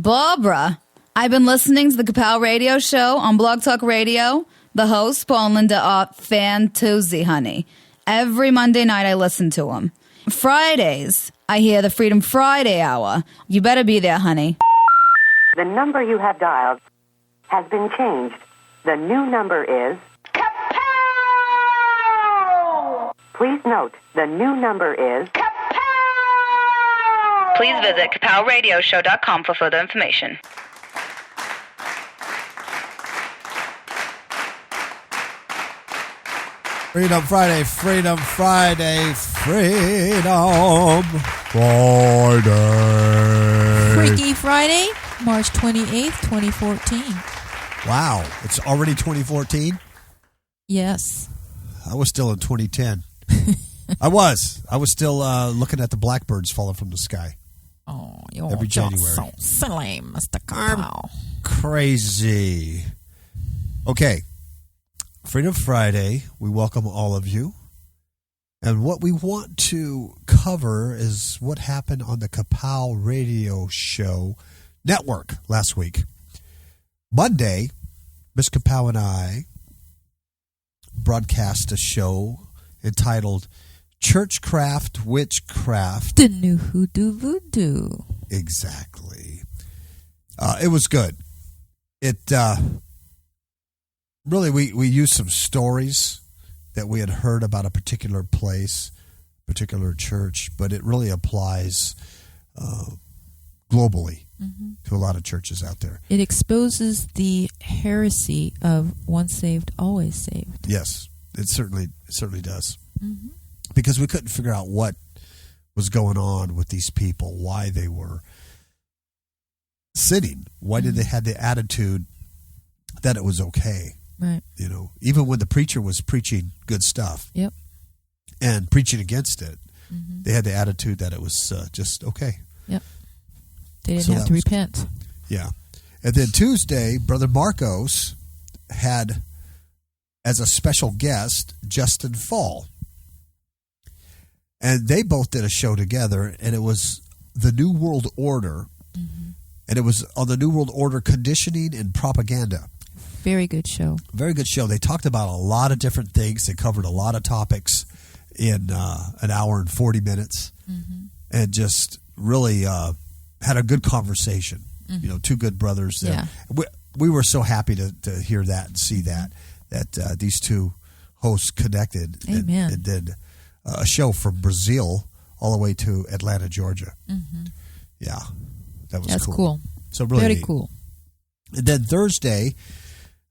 Barbara, I've been listening to the Kapow Radio Show on Blog Talk Radio. The hosts, Paul and Linda, are fantasy, honey. Every Monday night I listen to them. Fridays, I hear the Freedom Friday Hour. You better be there, honey. The number you have dialed has been changed. The new number is... Kapow! Please note, the new number is... Kapow! Please visit KapowRadioshow.com for further information. Freedom Friday, Freedom Friday, Freedom Friday. Freaky Friday, March 28th, 2014. Wow, it's already 2014? Yes. I was still in 2010. I was still looking at the blackbirds falling from the sky. Oh, you're every just January. so silly, Mr. Kapow. Crazy. Okay. Freedom Friday, we welcome all of you. And what we want to cover is what happened on the Kapow Radio Show network last week. Monday, Miss Kapow and I broadcast a show entitled Churchcraft, Witchcraft. The new hoodoo voodoo. Exactly. It was good. It really, we used some stories that we had heard about a particular place, particular church, but it really applies globally to a lot of churches out there. It exposes the heresy of once saved, always saved. Yes, it certainly does. Mm-hmm. Because we couldn't figure out what was going on with these people, why they were sinning, why did they have the attitude that it was okay. Right. You know, even when the preacher was preaching good stuff. Yep. And preaching against it, they had the attitude that it was just okay. Yep. They didn't have to repent. Yeah. And then Tuesday, Brother Marcos had, as a special guest, Justin Fall. And they both did a show together, and it was the New World Order. And it was on the New World Order conditioning and propaganda. Very good show. Very good show. They talked about a lot of different things. They covered a lot of topics in an hour and 40 minutes. And just really had a good conversation. You know, two good brothers there. Yeah. We were so happy to hear that and see that these two hosts connected. Amen. And did a show from Brazil all the way to Atlanta, Georgia. Yeah, That's cool. So really very neat. Cool. And then Thursday,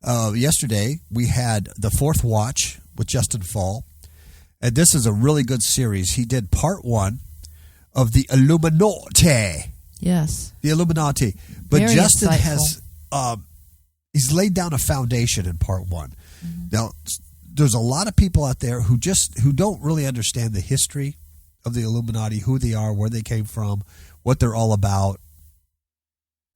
yesterday, we had the Fourth Watch with Justin Fall. And this is a really good series. He did part one of the Illuminati. Yes. The Illuminati. But Very Justin insightful. has, he's laid down a foundation in part one. Now, there's a lot of people out there who don't really understand the history of the Illuminati, who they are, where they came from, what they're all about,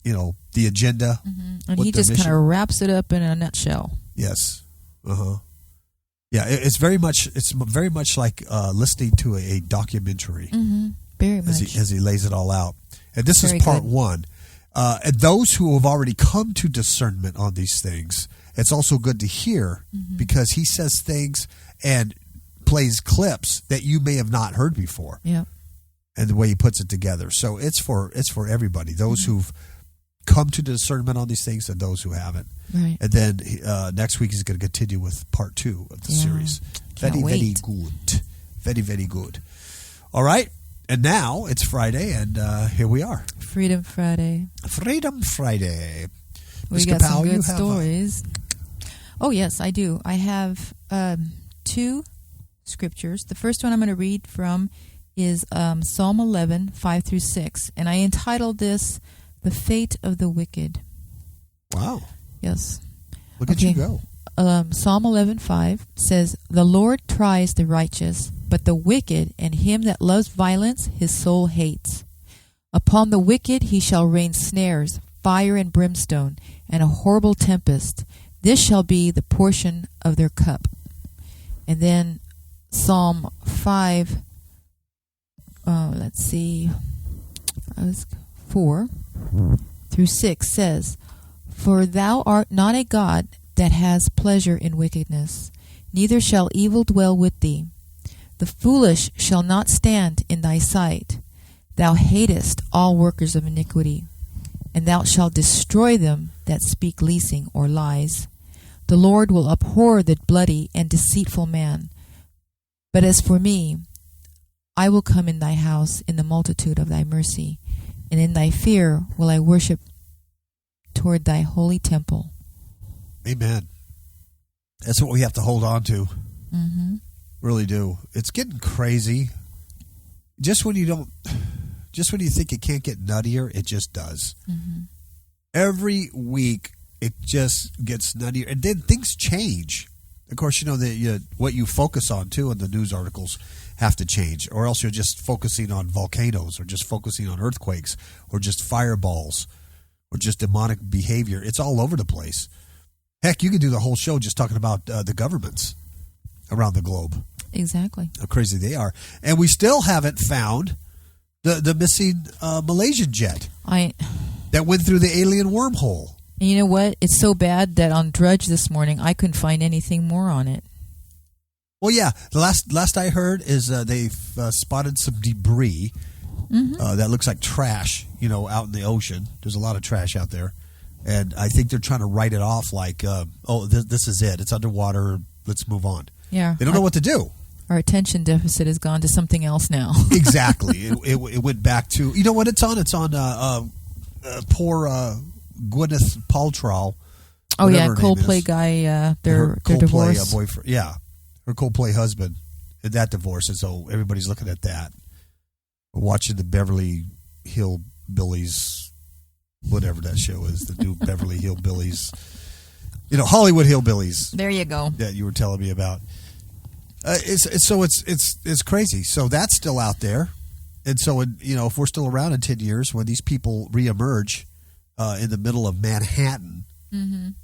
you know, the agenda. And he just kind of wraps it up in a nutshell. Yes. Yeah, it's very much like listening to a documentary. Very much. As he lays it all out. And this Very is part good. one. And those who have already come to discernment on these things, it's also good to hear because he says things and plays clips that you may have not heard before. Yeah. And the way he puts it together. So it's for everybody. Those who've come to discernment on these things and those who haven't. Right. And then next week he's going to continue with part two of the series. Very, very good. Very, very good. All right. And now it's Friday, and here we are. Freedom Friday. Freedom Friday. We Ms. got Kapow, some good you have stories. Oh, yes, I do. I have two scriptures. The first one I'm going to read from is Psalm 11, 5 through 6. And I entitled this, The Fate of the Wicked. Wow. Yes. Look at you go. Psalm 11:5 says, "The Lord tries the righteous, but the wicked and him that loves violence his soul hates. Upon the wicked he shall rain snares, fire and brimstone, and a horrible tempest. This shall be the portion of their cup." And then Psalm 5, 4 through through 6 says, For thou art not a God that has pleasure in wickedness, neither shall evil dwell with thee. The foolish shall not stand in thy sight. Thou hatest all workers of iniquity, and thou shalt destroy them that speak leasing or lies. The Lord will abhor the bloody and deceitful man. But as for me, I will come in thy house in the multitude of thy mercy, and in thy fear will I worship toward thy holy temple. Amen. That's what we have to hold on to. Mm-hmm. Really do. It's getting crazy. Just when you think it can't get nuttier, it just does. Mm-hmm. Every week, it just gets nuttier. And then things change. Of course, what you focus on, too, in the news articles have to change. Or else you're just focusing on volcanoes, or just focusing on earthquakes, or just fireballs, or just demonic behavior. It's all over the place. Heck, you could do the whole show just talking about the governments around the globe. Exactly. How crazy they are. And we still haven't found the missing Malaysian jet that went through the alien wormhole. And you know what? It's so bad that on Drudge this morning, I couldn't find anything more on it. Well, yeah. The last I heard is they've spotted some debris that looks like trash, out in the ocean. There's a lot of trash out there. And I think they're trying to write it off like, this is it. It's underwater. Let's move on. Yeah. They don't know what to do. Our attention deficit has gone to something else now. Exactly. It went back to, you know what it's on? It's on poor Gwyneth Paltrow. Oh, yeah. Coldplay guy, their divorce. Boyfriend. Yeah. Her Coldplay husband in that divorce. And so everybody's looking at that. We're watching the Beverly Hillbillies, whatever that show is, the new Beverly Hillbillies. Hollywood Hillbillies. There you go. That you were telling me about. It's crazy. So that's still out there, and so if we're still around in 10 years when these people reemerge in the middle of Manhattan,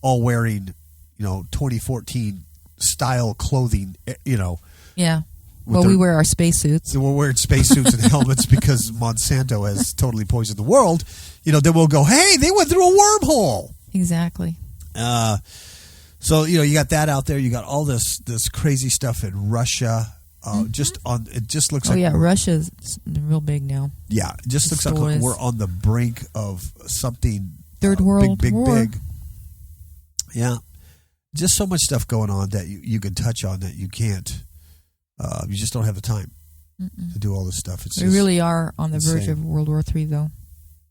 all wearing 2014 style clothing, yeah. Well, we wear our spacesuits. We're wearing spacesuits and helmets because Monsanto has totally poisoned the world. Then we'll go, hey, they went through a wormhole. Exactly. So you got that out there. You got all this crazy stuff in Russia. It just looks like Russia's real big now. Yeah, it just looks like we're on the brink of something third world big, war. Big. Yeah, just so much stuff going on that you can touch on that you can't. You just don't have the time to do all this stuff. We really are on the verge of World War III, though.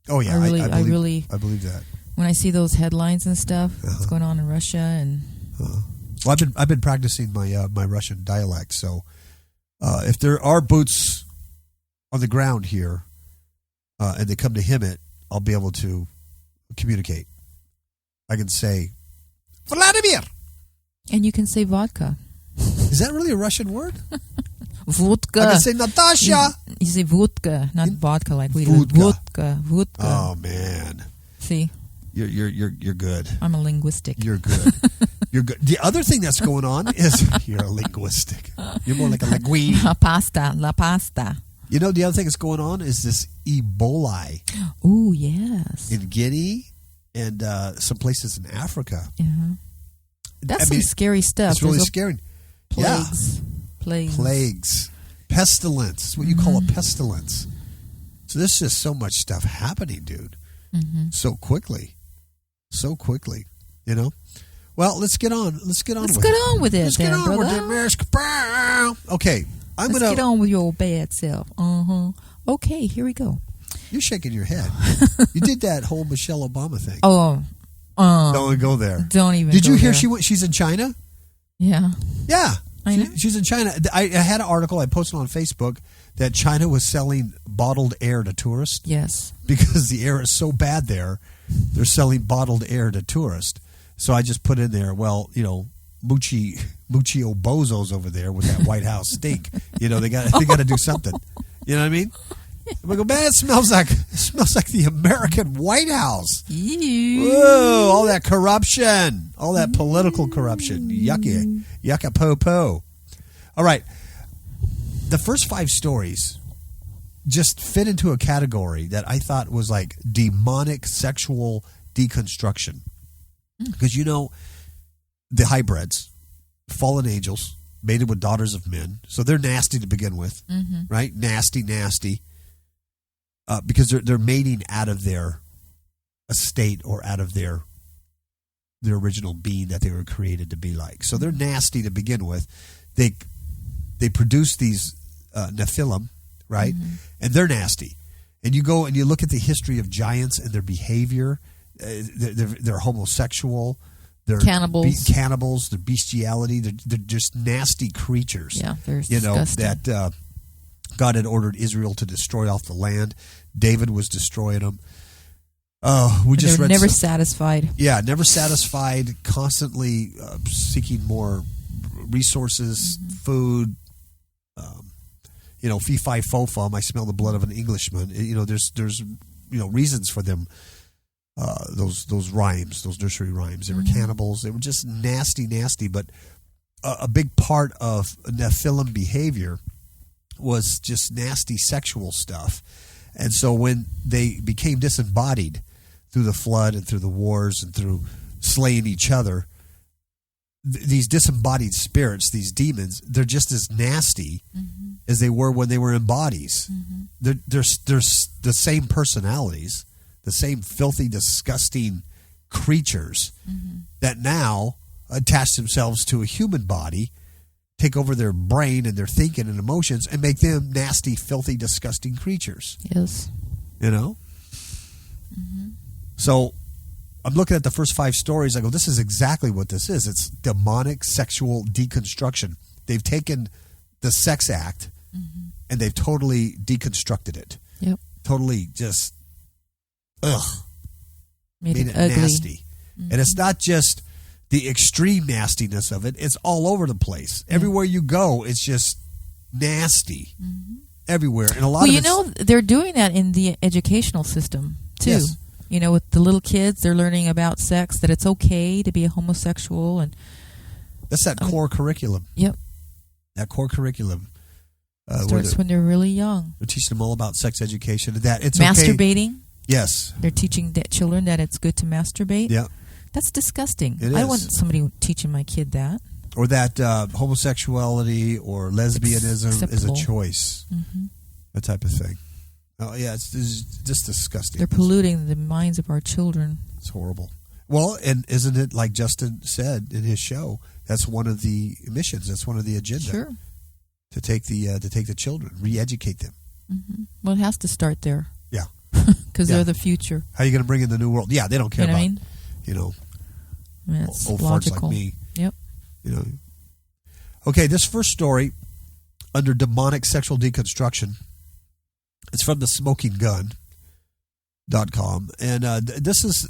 Oh yeah, I believe that. When I see those headlines and stuff, what's going on in Russia and well, I've been practicing my Russian dialect, so if there are boots on the ground here and they come to him I'll be able to communicate. I can say Vladimir, and you can say vodka. Is that really a Russian word? Vodka. I can say Natasha. You say vodka, not vodka like we do. Vodka. Oh man. See. You're good. I'm a linguistic. You're good. You're good. The other thing that's going on is you're a linguistic. You're more like a linguine. La pasta. The other thing that's going on is this Ebola. Oh yes. In Guinea and some places in Africa. Yeah. That's some scary stuff. It's really scary. Plagues. Yeah. Plagues. Pestilence. It's what you call a pestilence. So there's just so much stuff happening, dude. So quickly. Well, let's get on. Let's get on with it. Let's get on brother. with it. Okay. Let's get on with your bad self. Okay, here we go. You're shaking your head. You did that whole Michelle Obama thing. Oh. Don't go there. Don't even Did you hear there. she's in China? Yeah. Yeah. I know. She's in China. I had an article I posted on Facebook that China was selling bottled air to tourists. Yes. Because the air is so bad there, they're selling bottled air to tourists. So I just put in there, Mucci Obozos over there with that White House stink. They got to do something. You know what I mean? I go, man, it smells like the American White House. Ew. Whoa, all that corruption, all that political corruption. Yucca po po. All right. The first 5 stories just fit into a category that I thought was like demonic sexual deconstruction. Because, the hybrids, fallen angels, mated with daughters of men. So they're nasty to begin with, right? Nasty. Because they're mating out of their estate or out of their original being that they were created to be like. So they're nasty to begin with. They produce these Nephillim, right? And they're nasty. And you go and you look at the history of giants and their behavior. They're homosexual. They're cannibals. They're bestiality. They're just nasty creatures. Yeah, they're disgusting. That God had ordered Israel to destroy off the land. David was destroying them. They're never satisfied. Yeah, never satisfied. Constantly seeking more resources, food. Fee fi fo fum. I smell the blood of an Englishman. There's reasons for them. Those rhymes, those nursery rhymes. They were cannibals. They were just nasty. But a big part of Nephilim behavior was just nasty sexual stuff. And so when they became disembodied through the flood and through the wars and through slaying each other, these disembodied spirits, these demons, they're just as nasty as they were when they were in bodies. They're the same personalities, the same filthy, disgusting creatures that now attach themselves to a human body, take over their brain and their thinking and emotions, and make them nasty, filthy, disgusting creatures. Yes. So I'm looking at the first 5 stories. I go, this is exactly what this is. It's demonic sexual deconstruction. They've taken the sex act and they've totally deconstructed it. Yep. Totally just, made it ugly. Nasty. And it's not just the extreme nastiness of it. It's all over the place. Everywhere you go, it's just nasty. Everywhere. And a lot of they're doing that in the educational system too. Yes. With the little kids, they're learning about sex, that it's okay to be a homosexual, and that's that core curriculum. Yep. That core curriculum. Starts when they're really young. They're teaching them all about sex education. That it's masturbating. Okay. Yes. They're teaching children that it's good to masturbate. Yeah. That's disgusting. It is. I don't want somebody teaching my kid that. Or that homosexuality or lesbianism is a choice. That type of thing. Oh, yeah, it's just disgusting. They're polluting the minds of our children. It's horrible. Well, and isn't it like Justin said in his show? That's one of the missions. That's one of the agenda. Sure. To take the children, re-educate them. Well, it has to start there. Yeah. Because they're the future. How are you going to bring in the new world? Yeah, they don't care about. It's old logical. farts like me. Yep. Okay, this first story under demonic sexual deconstruction. It's from the smokinggun.com. And this is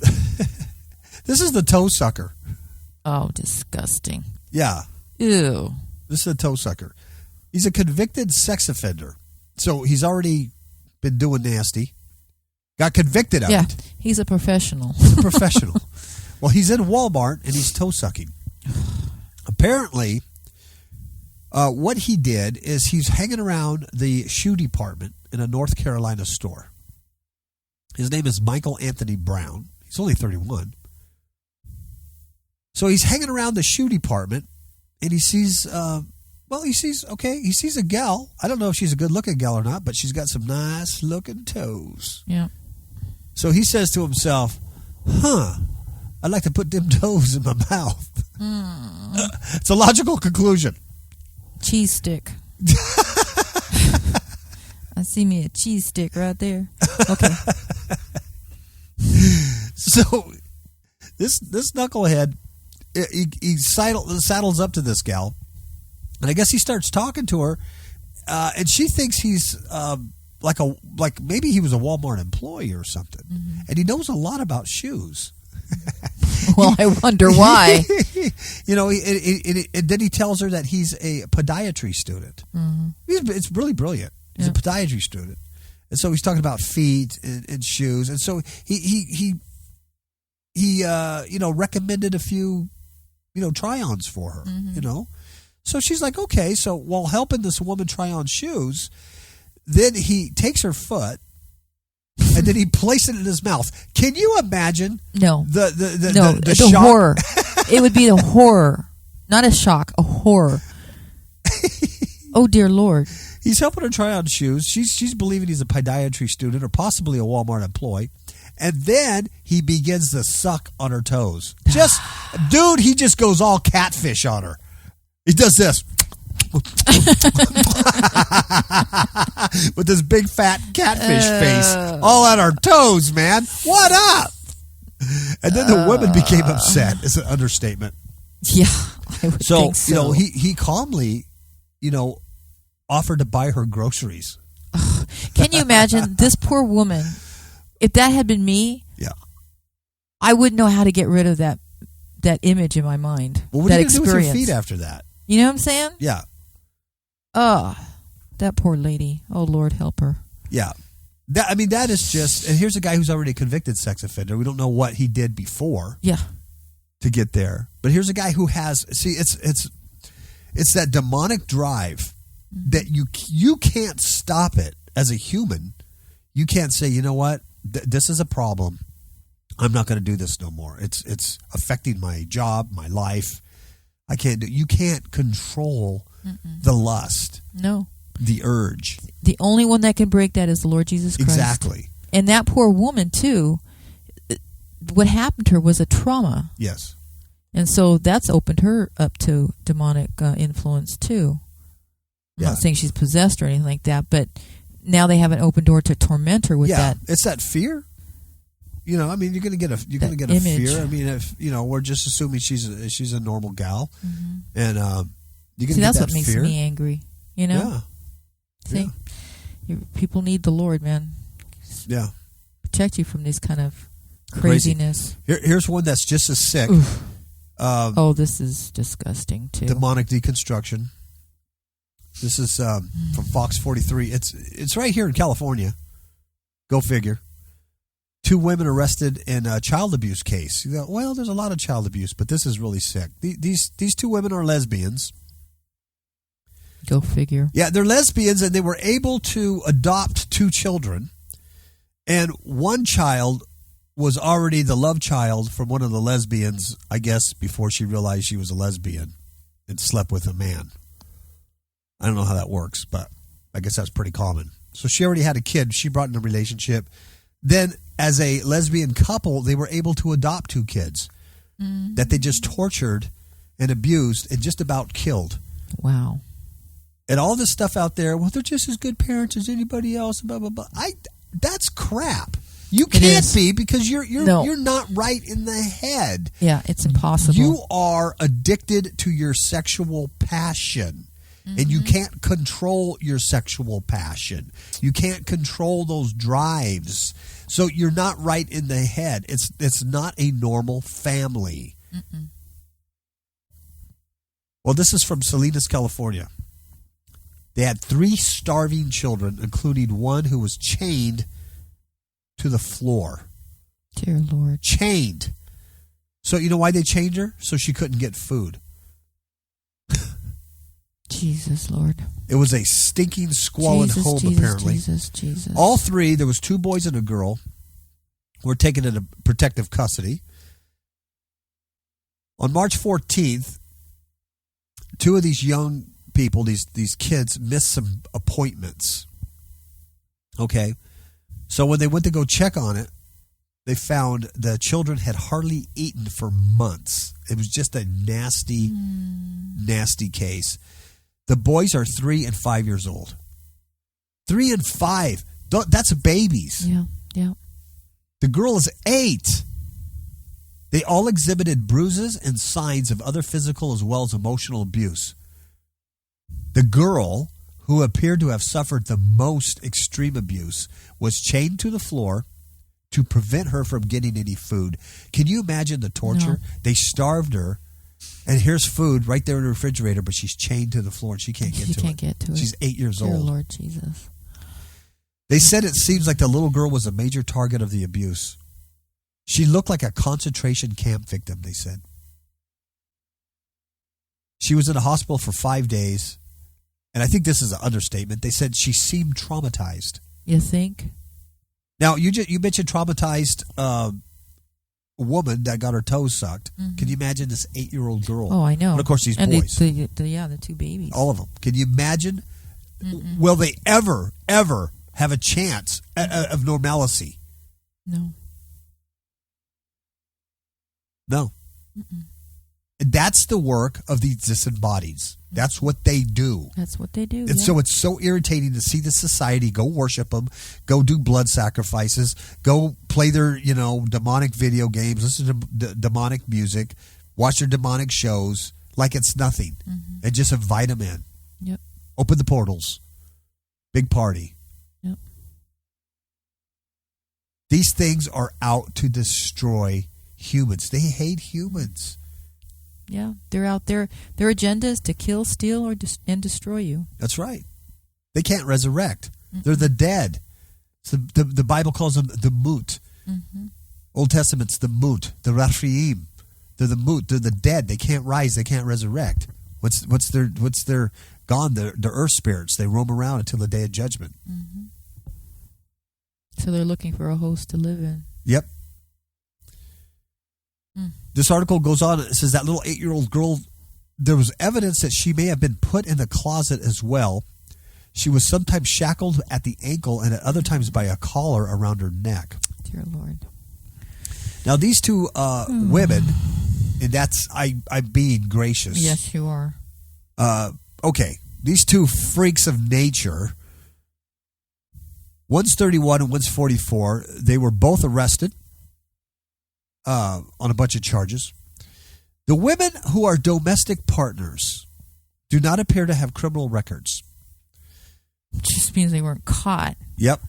this is the toe sucker. Oh, disgusting. Yeah. Ew. This is a toe sucker. He's a convicted sex offender. So he's already been doing nasty. Got convicted of it. Yeah, he's a professional. He's a professional. Well, he's in Walmart and he's toe sucking. Apparently, what he did is he's hanging around the shoe department in a North Carolina store. His name is Michael Anthony Brown. He's only 31. So he's hanging around the shoe department and he sees, he sees a gal. I don't know if she's a good-looking gal or not, but she's got some nice-looking toes. Yeah. So he says to himself, I'd like to put them toes in my mouth. It's a logical conclusion. Cheese stick. I see me a cheese stick right there. Okay. So this knucklehead, he saddles up to this gal, and I guess he starts talking to her, and she thinks he's like maybe he was a Walmart employee or something, and he knows a lot about shoes. Well, I wonder why. And then he tells her that he's a podiatry student. It's really brilliant. He's a podiatry student, and so he's talking about feet and shoes, and so he recommended a few try-ons for her. So she's like, okay. So while helping this woman try on shoes, then he takes her foot, and then he places it in his mouth. Can you imagine? No. The shock? horror. It would be a horror, not a shock, a horror. Oh, dear Lord. He's helping her try on shoes. She's believing he's a podiatry student or possibly a Walmart employee. And then he begins to suck on her toes. Dude, he just goes all catfish on her. He does this. With this big fat catfish face all on her toes, man. What up? And then the woman became upset. It's an understatement. Yeah, I would think so. He calmly, offered to buy her groceries. Can you imagine this poor woman? If that had been me, yeah, I wouldn't know how to get rid of that image in my mind. Well, what that are you going to do with experience. your feet after that? You know what I'm saying? Yeah. Oh, that poor lady. Oh, Lord, help her. Yeah. That is just, and here's a guy who's already a convicted sex offender. We don't know what he did before. Yeah. To get there. But here's a guy who has, it's that demonic drive that you can't stop it as a human. You can't say, you know what, this is a problem. I'm not going to do this no more. It's affecting my job, my life. I can't do. You can't control the lust. No. The urge. The only one that can break that is the Lord Jesus Christ. Exactly. And that poor woman too. What happened to her was a trauma. Yes. And so that's opened her up to demonic influence too. I'm not saying she's possessed or anything like that, but now they have an open door to torment her with that. It's that fear. You're going to get a image. fear. I mean, if we're just assuming she's a normal gal, and you can get that's that what makes fear. me angry. Yeah. See, people need the Lord, man. Yeah. Protect you from this kind of craziness. Here's one that's just as sick. This is disgusting too. Demonic deconstruction. This is from Fox 43. It's right here in California. Go figure. 2 women arrested in a child abuse case. You go, well, there's a lot of child abuse, but this is really sick. These 2 women are lesbians. Go figure. Yeah, they're lesbians, and they were able to adopt 2 children. And one child was already the love child from one of the lesbians, I guess, before she realized she was a lesbian and slept with a man. I don't know how that works, but I guess that's pretty common. So she already had a kid. She brought in a relationship. Then, as a lesbian couple, they were able to adopt 2 kids that they just tortured and abused and just about killed. Wow. And all this stuff out there, well, they're just as good parents as anybody else, blah, blah, blah. That's crap. You can't be, because you're not right in the head. Yeah, it's impossible. You are addicted to your sexual passion. And you can't control your sexual passion. You can't control those drives. So you're not right in the head. It's not a normal family. Well, this is from Salinas, California. They had 3 starving children, including one who was chained to the floor. Dear Lord. Chained. So you know why they chained her? So she couldn't get food. Jesus, Lord. It was a stinking, squalid home, apparently. Jesus. All 3, there was 2 boys and a girl, were taken into protective custody. On March 14th, 2 of these young people, these kids, missed some appointments. Okay? So when they went to go check on it, they found the children had hardly eaten for months. It was just a nasty, nasty case. The boys are 3 and 5 years old. 3 and 5. That's babies. Yeah. The girl is 8. They all exhibited bruises and signs of other physical as well as emotional abuse. The girl, who appeared to have suffered the most extreme abuse, was chained to the floor to prevent her from getting any food. Can you imagine the torture? No. They starved her. And here's food right there in the refrigerator, but she's chained to the floor and she can't get to it. She's 8 years Dear old. Lord Jesus. They said it seems like the little girl was a major target of the abuse. She looked like a concentration camp victim, they said. She was in a hospital for 5 days. and I think this is an understatement, they said she seemed traumatized. You think? Now, you mentioned traumatized woman that got her toes sucked. Mm-hmm. Can you imagine this 8-year-old girl? Oh, I know. And of course, these and boys. the two babies. All of them. Can you imagine? Mm-mm. Will they ever have a chance of normalcy? No. No. Mm-mm. That's the work of these disembodieds. That's what they do. That's what they do. And so it's so irritating to see the society go worship them, go do blood sacrifices, go play their, demonic video games, listen to demonic music, watch their demonic shows like it's nothing, and just invite them in. Yep. Open the portals. Big party. Yep. These things are out to destroy humans. They hate humans. Yeah, they're out there. Their agenda is to kill, steal, and destroy you. That's right. They can't resurrect. They're the dead. So the Bible calls them the mut. Old Testament's the mut, the Raphaim. They're the mut. They're the dead. They can't rise. They can't resurrect. What's their gone? The earth spirits. They roam around until the day of judgment. So they're looking for a host to live in. Yep. This article goes on. It says that little 8-year-old girl, there was evidence that she may have been put in the closet as well. She was sometimes shackled at the ankle and at other times by a collar around her neck. Dear Lord. Now, these two women, and that's, I'm being gracious. Yes, you are. Okay. These two freaks of nature, one's 31 and one's 44. They were both arrested on a bunch of charges. The women who are domestic partners do not appear to have criminal records. Just means they weren't caught. Yep.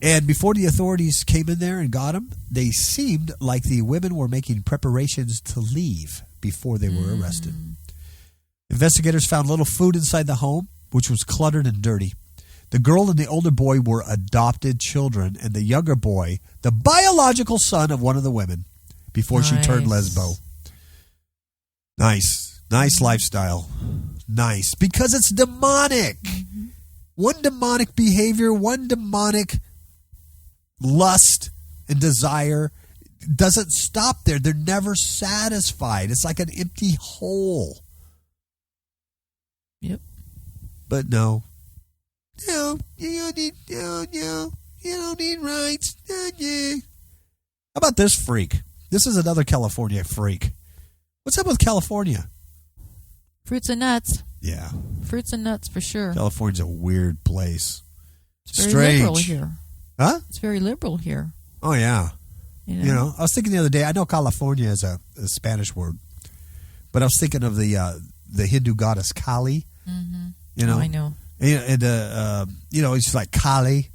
And before the authorities came in there and got them, they seemed like the women were making preparations to leave before they were arrested. Investigators found little food inside the home, which was cluttered and dirty. The girl and the older boy were adopted children, and the younger boy, the biological son of one of the women, before she turned lesbo. Nice. Nice lifestyle. Nice. Because it's demonic. One demonic behavior, one demonic lust and desire doesn't stop there. They're never satisfied. It's like an empty hole. Yep. But no. No, you don't need rights. How about this freak? This is another California freak. What's up with California? Fruits and nuts. Yeah. Fruits and nuts for sure. California's a weird place. It's very strange. liberal here. Huh? It's very liberal here. Oh, yeah. You know? I was thinking the other day, I know California is a Spanish word, but I was thinking of the Hindu goddess Kali. Oh, I know. And it's like Kali.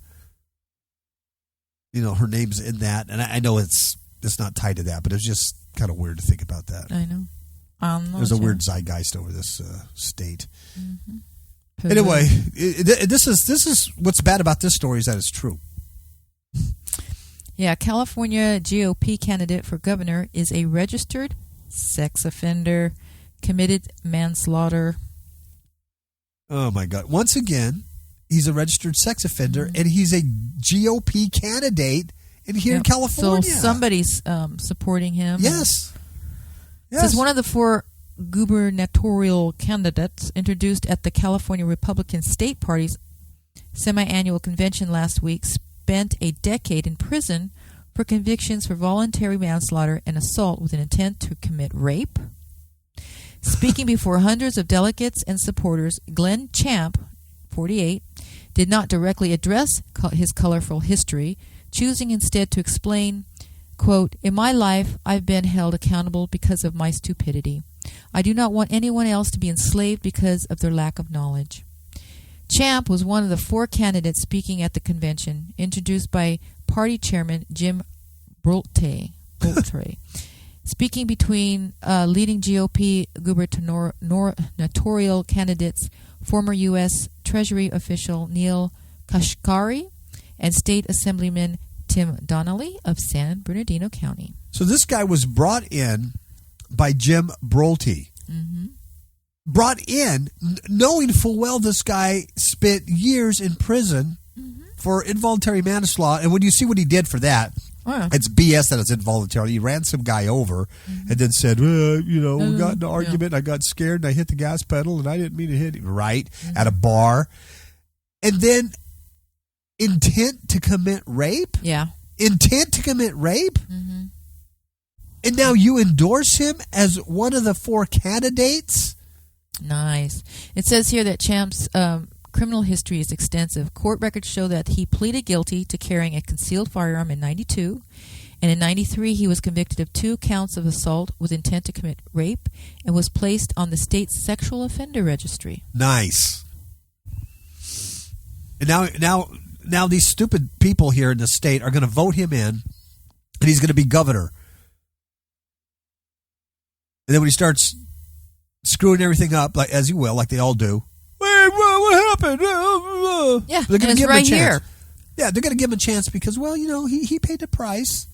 Her name's in that, and I know it's not tied to that, but it's just kind of weird to think about that. I know. There's a weird zeitgeist over this state. Anyway, this is what's bad about this story is that it's true. Yeah, California GOP candidate for governor is a registered sex offender, committed manslaughter. Oh, my God. Once again, he's a registered sex offender, and he's a GOP candidate in California. So somebody's supporting him. Yes. This is one of the 4 gubernatorial candidates introduced at the California Republican State Party's semi-annual convention last week spent a decade in prison for convictions for voluntary manslaughter and assault with an intent to commit rape. Speaking before hundreds of delegates and supporters, Glenn Champ, 48, did not directly address his colorful history, choosing instead to explain, quote, "In my life, I've been held accountable because of my stupidity. I do not want anyone else to be enslaved because of their lack of knowledge." Champ was one of the 4 candidates speaking at the convention, introduced by party chairman Jim Bolte. Speaking between leading GOP gubernatorial candidates, former U.S. Treasury official Neil Kashkari and State Assemblyman Tim Donnelly of San Bernardino County. So this guy was brought in by Jim Bolte. brought in, knowing full well this guy spent years in prison for involuntary manslaughter. And when you see what he did for that, it's BS that it's involuntary. He ran some guy over and then said, we got in an argument. I got scared and I hit the gas pedal and I didn't mean to hit him. Right? At a bar. And then intent to commit rape? Yeah. Intent to commit rape? And now you endorse him as one of the 4 candidates? Nice. It says here that Champ's criminal history is extensive. Court records show that he pleaded guilty to carrying a concealed firearm in 92, and in 93 he was convicted of 2 counts of assault with intent to commit rape and was placed on the state's sexual offender registry. Nice. And now these stupid people here in the state are going to vote him in, and he's going to be governor. And then when he starts screwing everything up, like as he will, like they all do. Wait, what happened? Yeah, they're going to give him right a chance. here. Yeah, they're going to give him a chance because, he paid the price.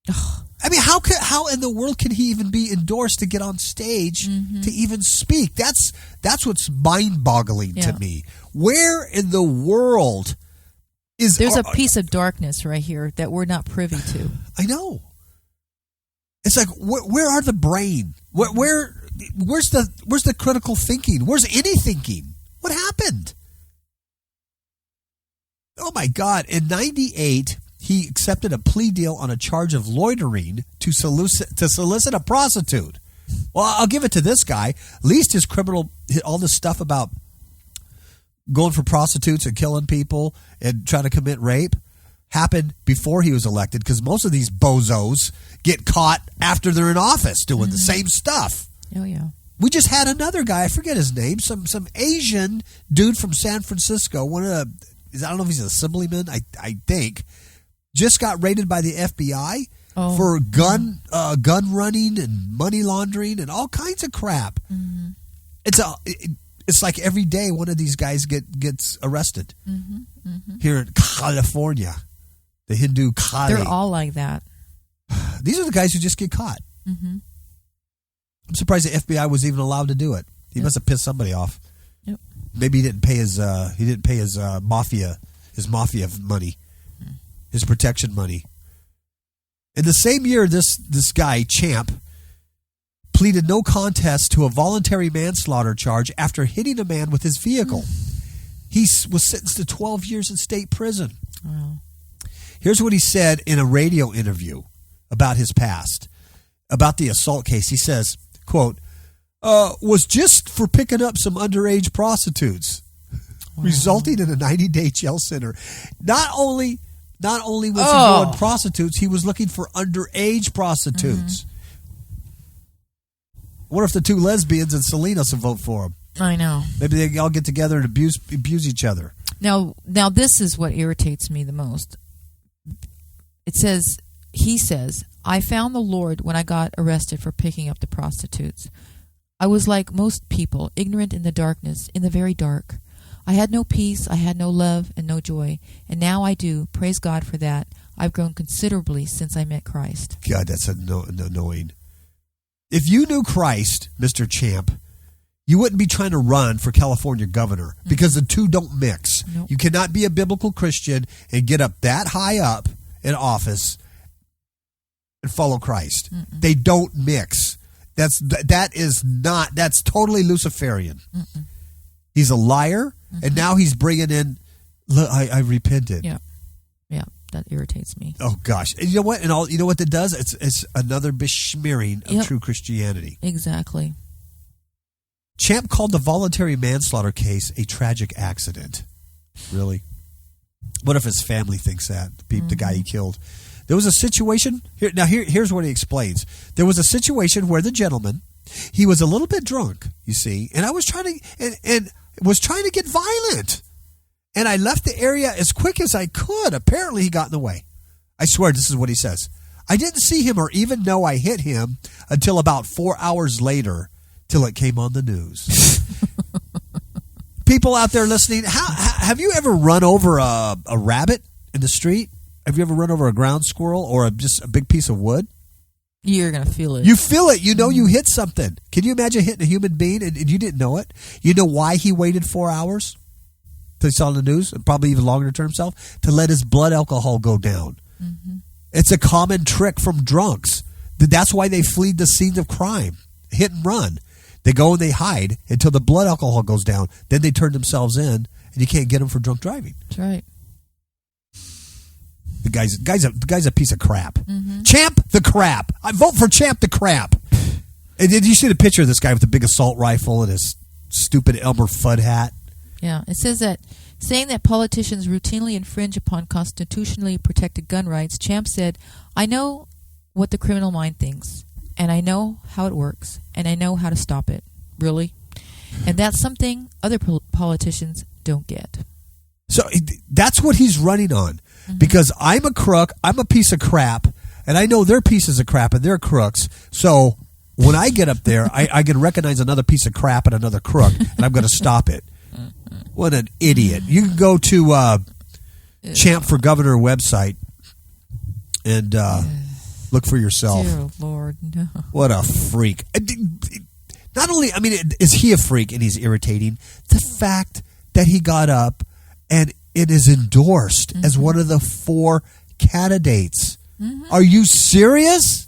I mean, how in the world can he even be endorsed to get on stage to even speak? That's what's mind-boggling to me. Where in the world is there's a piece of darkness right here that we're not privy to? I know. It's like where are the brain? Where's the critical thinking? Where's any thinking? What happened? Oh my God! In '98, he accepted a plea deal on a charge of loitering to solicit a prostitute. Well, I'll give it to this guy. At least his criminal, all this stuff about going for prostitutes and killing people and trying to commit rape happened before he was elected, because most of these bozos get caught after they're in office doing the same stuff. Oh, yeah. We just had another guy, I forget his name, some Asian dude from San Francisco, I don't know if he's an assemblyman, I think, just got raided by the FBI for gun running and money laundering and all kinds of crap. It's like every day one of these guys gets arrested here in California. The Hindu Kali. They're all like that. These are the guys who just get caught. I'm surprised the FBI was even allowed to do it. He must have pissed somebody off. Yep. Maybe he didn't pay his mafia money, his protection money. In the same year, this guy Champ pleaded no contest to a voluntary manslaughter charge after hitting a man with his vehicle. He was sentenced to 12 years in state prison. Wow. Here's what he said in a radio interview about his past, about the assault case. He says, quote, was just for picking up some underage prostitutes, resulting in a 90-day jail center. Not only was he going prostitutes, he was looking for underage prostitutes. What if the 2 lesbians and Salinas will vote for him? I know. Maybe they all get together and abuse each other. Now this is what irritates me the most. He says, I found the Lord when I got arrested for picking up the prostitutes. I was like most people, ignorant in the darkness, in the very dark. I had no peace, I had no love, and no joy. And now I do. Praise God for that. I've grown considerably since I met Christ. God, that's annoying. If you knew Christ, Mr. Champ, you wouldn't be trying to run for California governor, because the two don't mix. Nope. You cannot be a biblical Christian and get up that high up in office and follow Christ. They don't mix. That's totally Luciferian. He's a liar, and now he's bringing in, look, I repented. Yeah, that irritates me. Oh gosh, and you know what? You know what that does? It's another besmearing of true Christianity. Exactly. Champ called the voluntary manslaughter case a tragic accident. Really? What if his family thinks that? The guy he killed. There was a situation here. Now here's what he explains. There was a situation where the gentleman, he was a little bit drunk, you see, and I was trying to get violent, and I left the area as quick as I could. Apparently, he got in the way. I swear, this is what he says. I didn't see him or even know I hit him until about 4 hours later, till it came on the news. People out there listening, have you ever run over a rabbit in the street? Have you ever run over a ground squirrel or just a big piece of wood? You're going to feel it. You feel it. You know you hit something. Can you imagine hitting a human being and you didn't know it? You know why he waited 4 hours? Till he saw on the news, and probably even longer to turn himself, to let his blood alcohol go down. Mm-hmm. It's a common trick from drunks. That's why they flee the scenes of crime. Hit and run. They go and they hide until the blood alcohol goes down. Then they turn themselves in, and you can't get them for drunk driving. That's right. The guy's a piece of crap. Mm-hmm. Champ the crap. I vote for Champ the crap. And did you see the picture of this guy with the big assault rifle and his stupid Elmer Fudd hat? Yeah, it says that saying that politicians routinely infringe upon constitutionally protected gun rights, Champ said, "I know what the criminal mind thinks, and I know how it works, and I know how to stop it." Really? And that's something other politicians don't get. So that's what he's running on. Mm-hmm. Because I'm a crook, I'm a piece of crap, and I know they're pieces of crap and they're crooks. So when I get up there, I can recognize another piece of crap and another crook, and I'm going to stop it. What an idiot. You can go to Champ for Governor website and look for yourself. Dear Lord, no. What a freak. Not only, is he a freak and he's irritating, the fact that he got up and it is endorsed as one of the 4 candidates. Mm-hmm. Are you serious?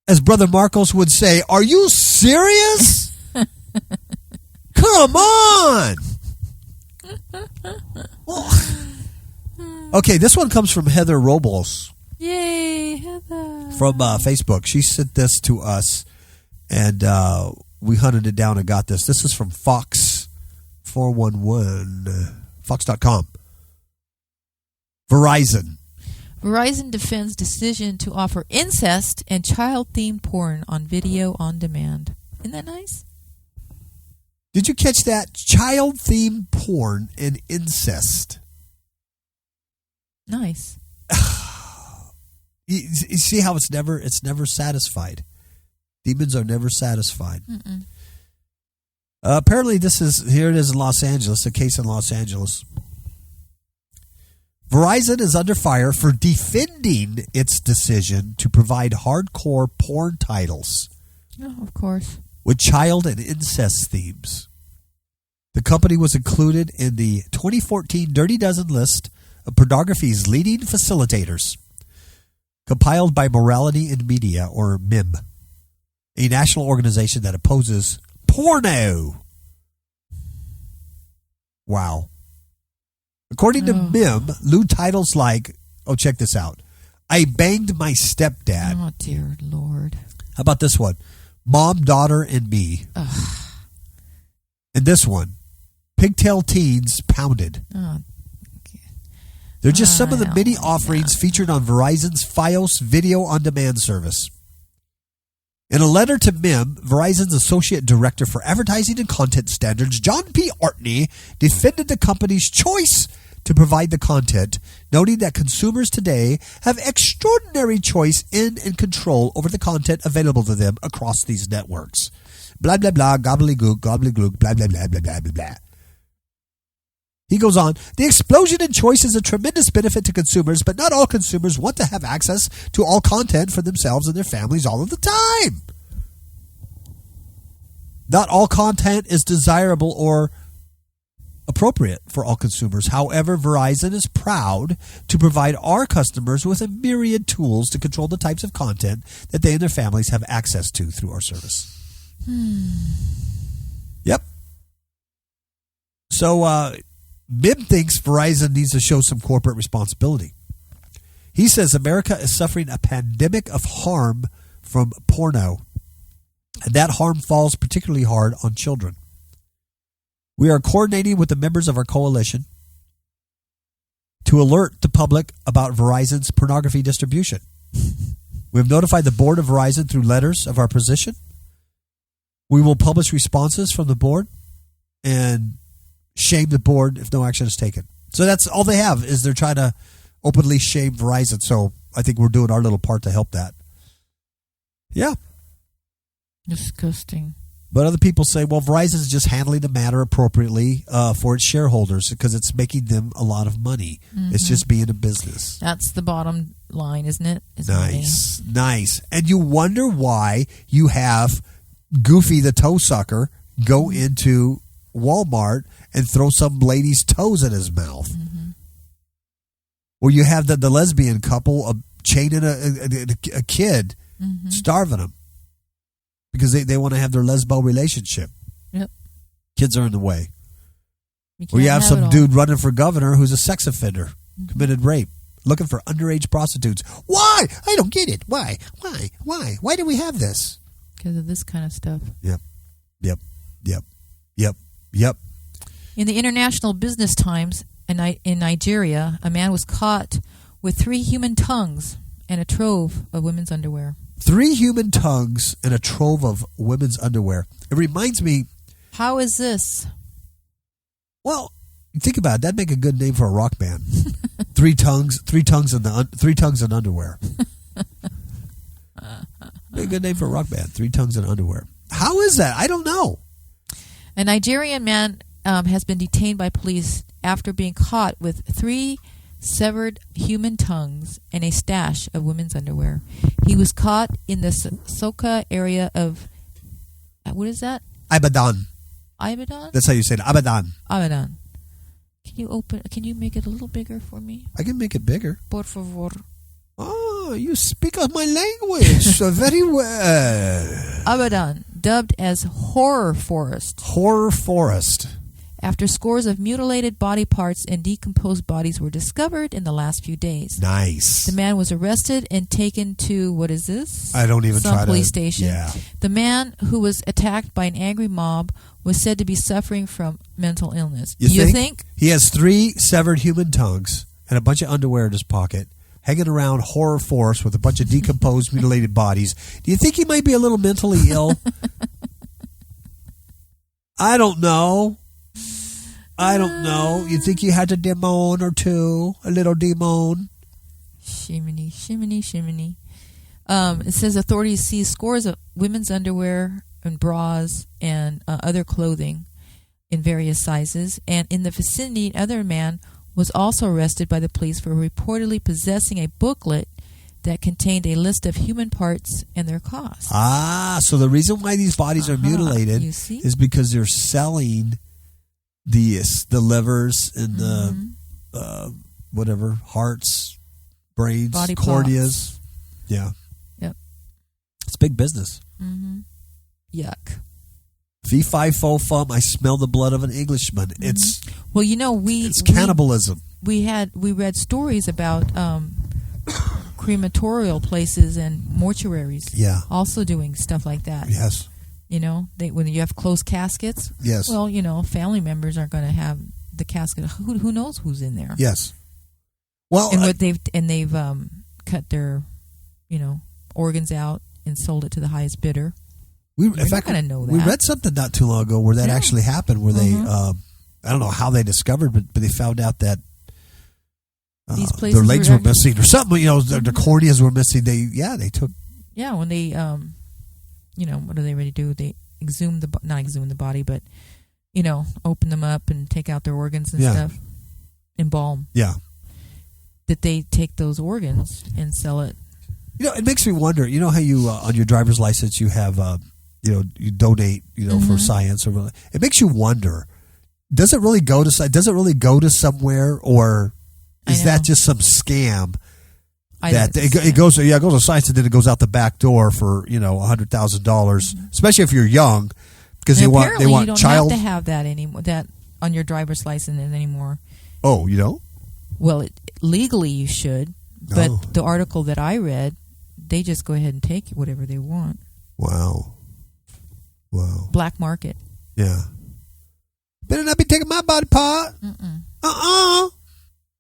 As Brother Marcos would say, are you serious? Come on! Okay, this one comes from Heather Robles. Yay, Heather. From Facebook. She sent this to us, and we hunted it down and got this. This is from Fox 411. Fox.com. Verizon defends decision to offer incest and child-themed porn on video on demand. Isn't that nice? Did you catch that? Child-themed porn and incest. Nice. You see how it's never satisfied. Demons are never satisfied. Mm-mm. Apparently, here it is in Los Angeles, a case in Los Angeles. Verizon is under fire for defending its decision to provide hardcore porn titles. Oh, of course. With child and incest themes. The company was included in the 2014 Dirty Dozen list of pornography's leading facilitators, compiled by Morality in Media, or MIM, a national organization that opposes porno. Wow. According to MIM, lewd titles like, check this out. I banged my stepdad. Oh, dear Lord. How about this one? Mom, Daughter, and Me. Ugh. And this one, Pigtail Teens Pounded. Oh, okay. They're just some of the many offerings featured on Verizon's Fios video on demand service. In a letter to MIM, Verizon's Associate Director for Advertising and Content Standards, John P. Ortney, defended the company's choice to provide the content, noting that consumers today have extraordinary choice in and control over the content available to them across these networks. Blah, blah, blah, gobbledygook, blah, blah, blah, blah, blah, blah, blah, blah. He goes on, the explosion in choice is a tremendous benefit to consumers, but not all consumers want to have access to all content for themselves and their families all of the time. Not all content is desirable or appropriate for all consumers. However, Verizon is proud to provide our customers with a myriad tools to control the types of content that they and their families have access to through our service. Yep. So, MIM thinks Verizon needs to show some corporate responsibility. He says America is suffering a pandemic of harm from porno, and that harm falls particularly hard on children. We are coordinating with the members of our coalition to alert the public about Verizon's pornography distribution. We have notified the board of Verizon through letters of our position. We will publish responses from the board and shame the board if no action is taken. So that's all they have, is they're trying to openly shame Verizon. So I think we're doing our little part to help that. Yeah. Disgusting. But other people say, well, Verizon is just handling the matter appropriately for its shareholders because it's making them a lot of money. It's just being a business. That's the bottom line, isn't it? Nice. And you wonder why you have Goofy the toe sucker go into Walmart and throw some lady's toes in his mouth. Or you have the lesbian couple chaining a kid, starving him. Because they want to have their lesbo relationship. Yep. Kids are in the way. Or you have some dude running for governor who's a sex offender, committed rape, looking for underage prostitutes. Why? I don't get it. Why? Why do we have this? Because of this kind of stuff. Yep. In the International Business Times in Nigeria, a man was caught with 3 human tongues and a trove of women's underwear. 3 human tongues and a trove of women's underwear. It reminds me. How is this? Well, think about it. That'd make a good name for a rock band. 3 tongues and underwear. Be a good name for a rock band. 3 tongues and underwear. How is that? I don't know. A Nigerian man has been detained by police after being caught with 3 severed human tongues and a stash of women's underwear. He was caught in the Soka area of, what is that? Ibadan. Ibadan? That's how you say it. Ibadan. Ibadan. Can you make it a little bigger for me? I can make it bigger. Por favor. Oh, you speak of my language so very well. Ibadan, dubbed as Horror Forest. Horror Forest. After scores of mutilated body parts and decomposed bodies were discovered in the last few days. Nice. The man was arrested and taken to, what is this? I don't even Some police station. Yeah. The man who was attacked by an angry mob was said to be suffering from mental illness. You think? He has 3 severed human tongues and a bunch of underwear in his pocket, hanging around Horror Forest with a bunch of decomposed, mutilated bodies. Do you think he might be a little mentally ill? I don't know. You think he had a demon or two? A little demon? Shiminy, shiminy, shiminy. It says authorities seized scores of women's underwear and bras and other clothing in various sizes. And in the vicinity, another man was also arrested by the police for reportedly possessing a booklet that contained a list of human parts and their costs. So the reason why these bodies are mutilated is because they're selling the livers and the whatever, hearts, brains, body corneas. Pots. Yeah. Yep. It's big business. Yuck. Fee, fi, fo, fum, I smell the blood of an Englishman. It's it's cannibalism. We read stories about crematorial places and mortuaries. Yeah. Also doing stuff like that. Yes. You know, when you have closed caskets. Yes. Well, you know, family members aren't going to have the casket. Who knows who's in there? Yes. Well, and they've cut their, organs out and sold it to the highest bidder. In fact, going to know that. We read something not too long ago where that actually happened. Where they, I don't know how they discovered, but they found out that these places their legs were missing or something. Their corneas were missing. They took. Yeah, when they what do they really do? They not exhume the body, but open them up and take out their organs and stuff, embalm. Yeah. That they take those organs and sell it. It makes me wonder. You know how you on your driver's license you have you donate for science or it makes you wonder. Does it really go to somewhere, or is that just some scam? It goes to science and then it goes out the back door for $100,000, especially if you're young, because they want you don't child. have to have that anymore. That on your driver's license anymore. Oh, you don't? Well, legally you should, but the article that I read, they just go ahead and take whatever they want. Wow. Black market. Yeah. Better not be taking my body part.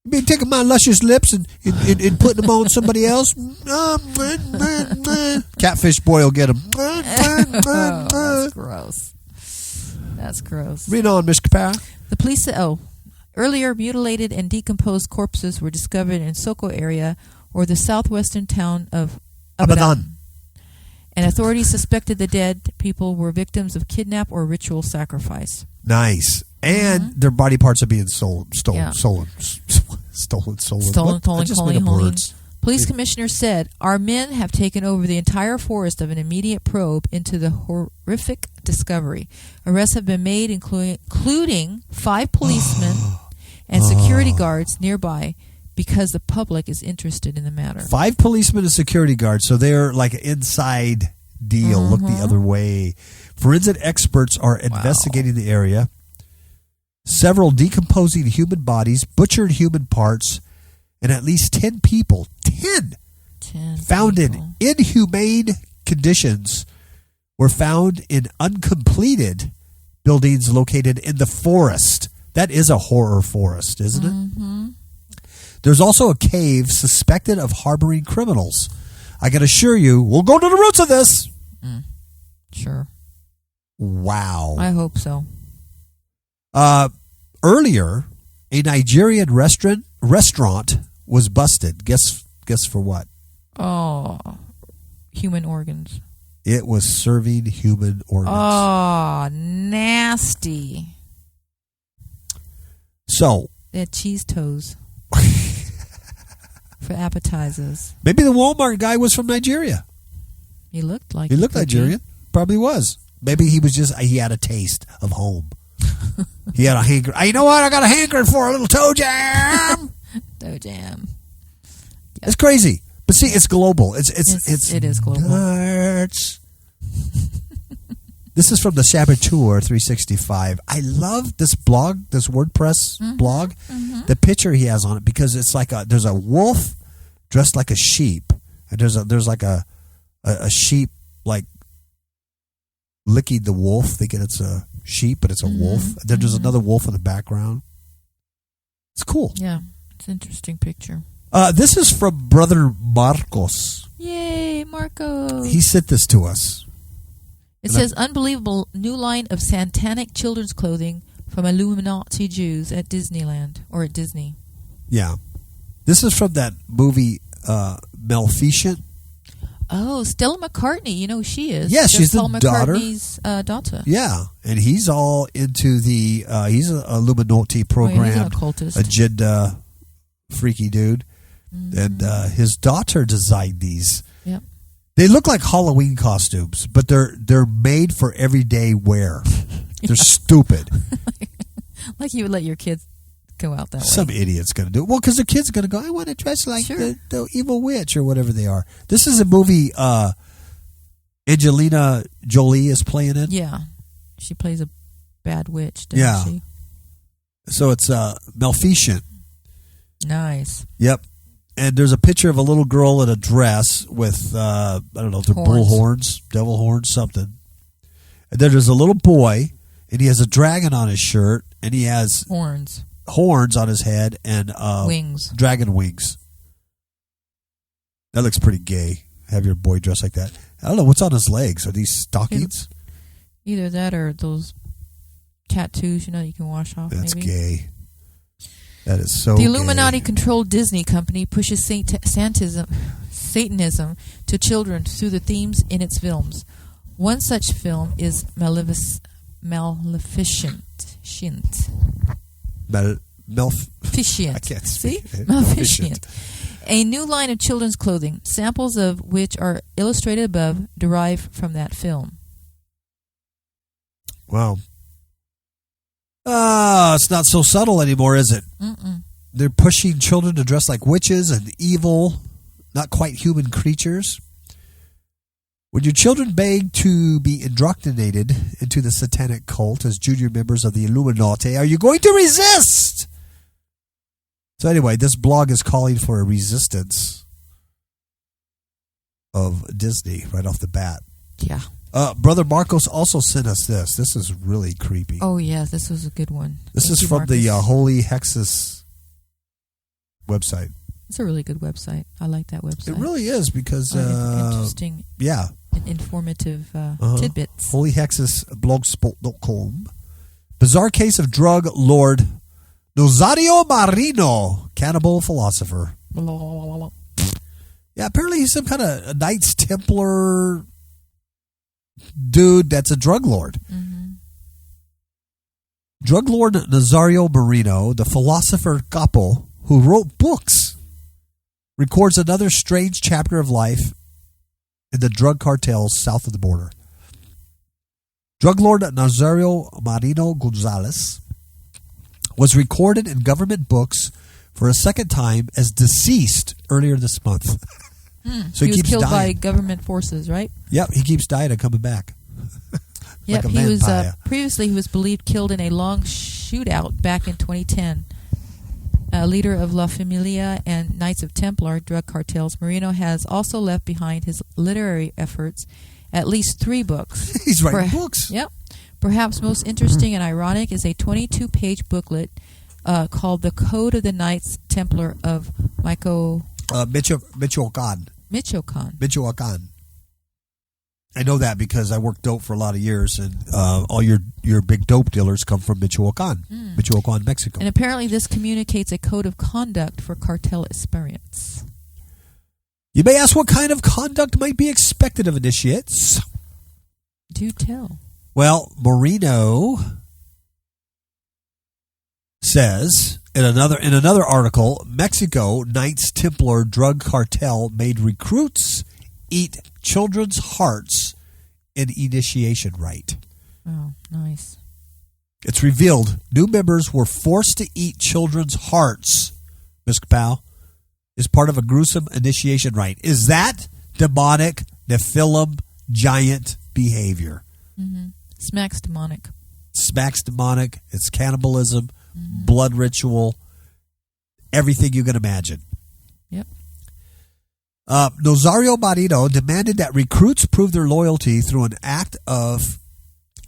Be taking my luscious lips and putting them on somebody else. Catfish boy will get them. That's gross. That's gross. Read on, Miss Kappa. The police said, earlier mutilated and decomposed corpses were discovered in Soko area or the southwestern town of Abadan. And authorities suspected the dead people were victims of kidnap or ritual sacrifice. Nice. And their body parts are being stolen. Yeah. Stolen. Police commissioner said, "Our men have taken over the entire forest of an immediate probe into the horrific discovery. Arrests have been made, including 5 policemen and security guards nearby, because the public is interested in the matter." 5 policemen and security guards, so they're like an inside deal. Look the other way. Forensic experts are investigating the area. Several decomposing human bodies, butchered human parts, and at least 10 people, 10 found in inhumane conditions were found in uncompleted buildings located in the forest. That is a horror forest, isn't it? There's also a cave suspected of harboring criminals. I can assure you, we'll go to the roots of this. Sure. Wow. I hope so. Earlier, a Nigerian restaurant was busted. Guess for what? Oh, human organs. It was serving human organs. Oh, nasty. So they had cheese toes for appetizers. Maybe the Walmart guy was from Nigeria. He looked like he looked Nigerian. Probably was. Maybe he had a taste of home. He had a hanker. You know what? I got a hankering for a little toe jam. Toe jam. Yep. It's crazy, but see, it's global. It is global. Nuts. This is from the Saboteur 365. I love this blog, this WordPress blog. The picture he has on it, because it's like there's a wolf dressed like a sheep, and there's like a sheep like licking the wolf, thinking it's a sheep, but it's a wolf. Then there's another wolf in the background. It's cool. Yeah, it's an interesting picture. This is from Brother Marcos. Yay, Marcos. He sent this to us. It says, unbelievable new line of satanic children's clothing from Illuminati Jews at Disneyland, or at Disney. Yeah. This is from that movie Maleficent. Oh, Stella McCartney. You know who she is. Yeah, she's the Paul daughter. McCartney's daughter. Yeah, and he's all into the, he's an Illuminati program, he's an occultist. agenda freaky dude. And his daughter designed these. Yep. They look like Halloween costumes, but they're made for everyday wear. They're stupid. Like you would let your kids go out that way. Some idiot's going to do it. Well, because the kid's going to go, I want to dress like the evil witch or whatever they are. This is a movie Angelina Jolie is playing in. Yeah. She plays a bad witch, doesn't she? So it's Maleficent. Nice. Yep. And there's a picture of a little girl in a dress with, I don't know, bull horns, devil horns, something. And then there's a little boy, and he has a dragon on his shirt, and he has horns on his head and wings, dragon wings. That looks pretty gay. Have your boy dressed like that. I don't know what's on his legs. Are these stockings? Either that or those tattoos. You can wash off. That's maybe. Gay. That is so. The Illuminati-controlled Disney company pushes Satanism to children through the themes in its films. One such film is Maleficent. I can't speak. See? Maleficent. A new line of children's clothing, samples of which are illustrated above, derive from that film. Wow. It's not so subtle anymore, is it? They're pushing children to dress like witches and evil, not quite human creatures. When your children beg to be indoctrinated into the satanic cult as junior members of the Illuminati, are you going to resist? So anyway, this blog is calling for a resistance of Disney right off the bat. Yeah. Brother Marcos also sent us this. This is really creepy. Oh, yeah, this was a good one. This is from the Holy Hexus website. It's a really good website. I like that website. It really is because... interesting. Yeah. And informative tidbits. holyhexusblogspot.com. Bizarre case of drug lord Nazario Marino, cannibal philosopher. Yeah, apparently he's some kind of Knights Templar dude that's a drug lord. Drug lord Nazario Marino, the philosopher Capo, who wrote books, records another strange chapter of life in the drug cartels south of the border. Drug lord Nazario Marino Gonzalez was recorded in government books for a second time as deceased earlier this month. So he was keeps killed by dying. government forces, right? Yep, he keeps dying and coming back. Yep, like a he was vampire. previously he was believed killed in a long shootout back in 2010. A leader of La Familia and Knights of Templar drug cartels, Marino has also left behind his literary efforts, at least 3 books. He's writing books. Yep. Perhaps most interesting and ironic is a 22-page booklet called "The Code of the Knights Templar of Michoacan. Michoacan. I know that because I worked dope for a lot of years, and all your big dope dealers come from Michoacan, Michoacan, Mexico. And apparently this communicates a code of conduct for cartel experience. You may ask what kind of conduct might be expected of initiates. Do tell. Well, Marino says in another article, Mexico Knights Templar drug cartel made recruits eat children's hearts in initiation rite. Oh, nice. It's revealed new members were forced to eat children's hearts, Ms. Kapow, as part of a gruesome initiation rite. Is that demonic Nephillim giant behavior? Smacks demonic. Smacks demonic. It's cannibalism, blood ritual, everything you can imagine. Yep. Nazario Marino demanded that recruits prove their loyalty through an act of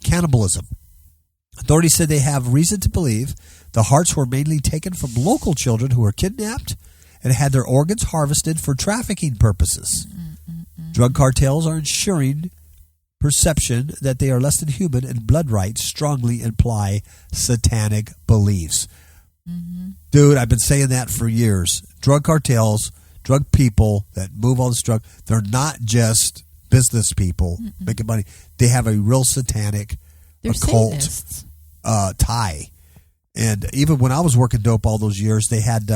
cannibalism. Authorities said they have reason to believe the hearts were mainly taken from local children who were kidnapped and had their organs harvested for trafficking purposes. Drug cartels are ensuring perception that they are less than human, and blood rites strongly imply satanic beliefs. Dude, I've been saying that for years. Drug cartels, drug people that move all this drug, they're not just business people making money. They have a real satanic They're occult Satanists. tie. And even when I was working dope all those years, they had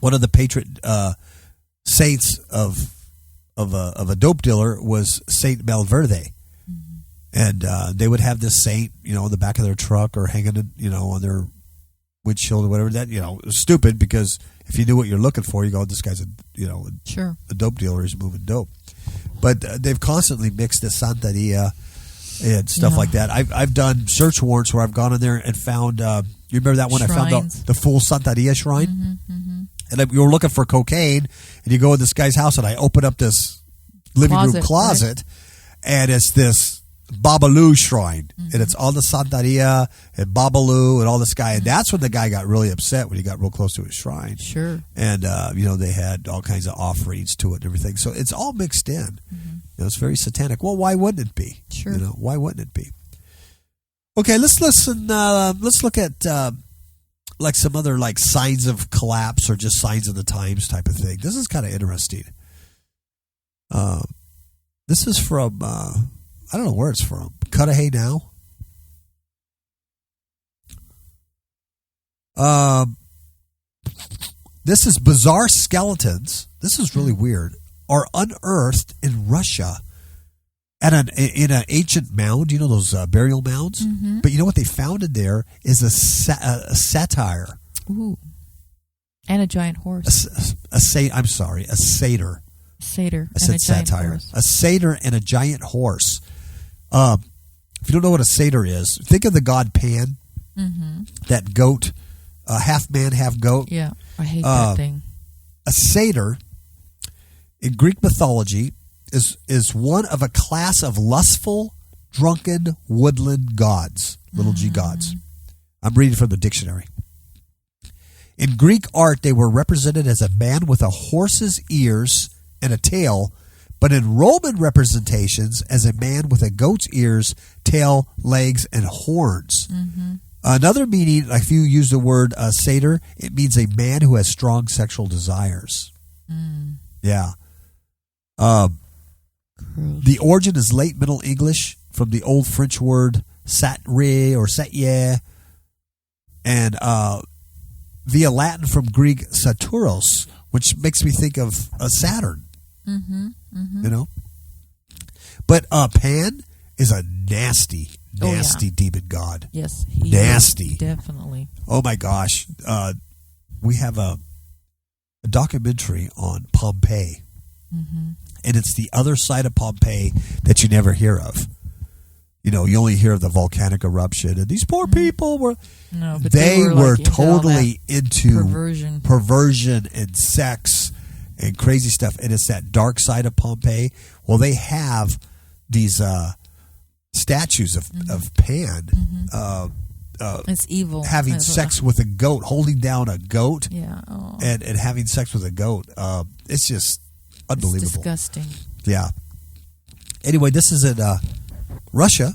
one of the patron saints of a dope dealer was Saint Malverde. And they would have this saint, in the back of their truck or hanging, on their windshield or whatever. That, it was stupid because if you knew what you're looking for, you go, this guy's a dope dealer. He's moving dope. But they've constantly mixed the Santeria and stuff like that. I've done search warrants where I've gone in there and found, you remember that one? Shrines. I found the full Santeria shrine. And you were looking for cocaine, and you go in this guy's house, and I open up this living room closet, and it's this Babalu shrine, and it's all the Santeria and Babalu and all this guy, and that's when the guy got really upset when he got real close to his shrine. Sure. And they had all kinds of offerings to it and everything, so it's all mixed in. It's very satanic. Well, why wouldn't it be? Sure. Why wouldn't it be? Okay, let's listen. Let's look at like some other like signs of collapse or just signs of the times type of thing. This is kind of interesting. This is from I don't know where it's from. Cudahy Now. This is bizarre skeletons. This is really weird. Are unearthed in Russia in an ancient mound. You know those burial mounds? But you know what they found in there is a satyr. Ooh. And a giant horse. A satyr. Satyr. I said satire. A satyr and a giant horse. If you don't know what a satyr is, think of the god Pan. That goat, half man, half goat. Yeah, I hate that thing. A satyr in Greek mythology is one of a class of lustful, drunken woodland gods, little g gods. I'm reading from the dictionary. In Greek art, they were represented as a man with a horse's ears and a tail, but in Roman representations as a man with a goat's ears, tail, legs, and horns. Another meaning, if you use the word satyr, it means a man who has strong sexual desires. Yeah. Gross. The origin is late Middle English from the old French word satire or satyr, and via Latin from Greek Satyros, which makes me think of Saturn. Mm-hmm. Mm-hmm. You know? But Pan is a nasty demon god. Yes. Nasty. Definitely. Oh my gosh. We have a documentary on Pompeii. Mm-hmm. And it's the other side of Pompeii that you never hear of. You know, you only hear of the volcanic eruption, and these poor people were. No, but they were like totally into perversion and sex and crazy stuff. And it's that dark side of Pompeii. Well, they have these statues of Pan. Mm-hmm. It's evil. Having sex with a goat, holding down a goat, yeah, oh. and having sex with a goat. It's just unbelievable. It's disgusting. Yeah. Anyway, this is in Russia.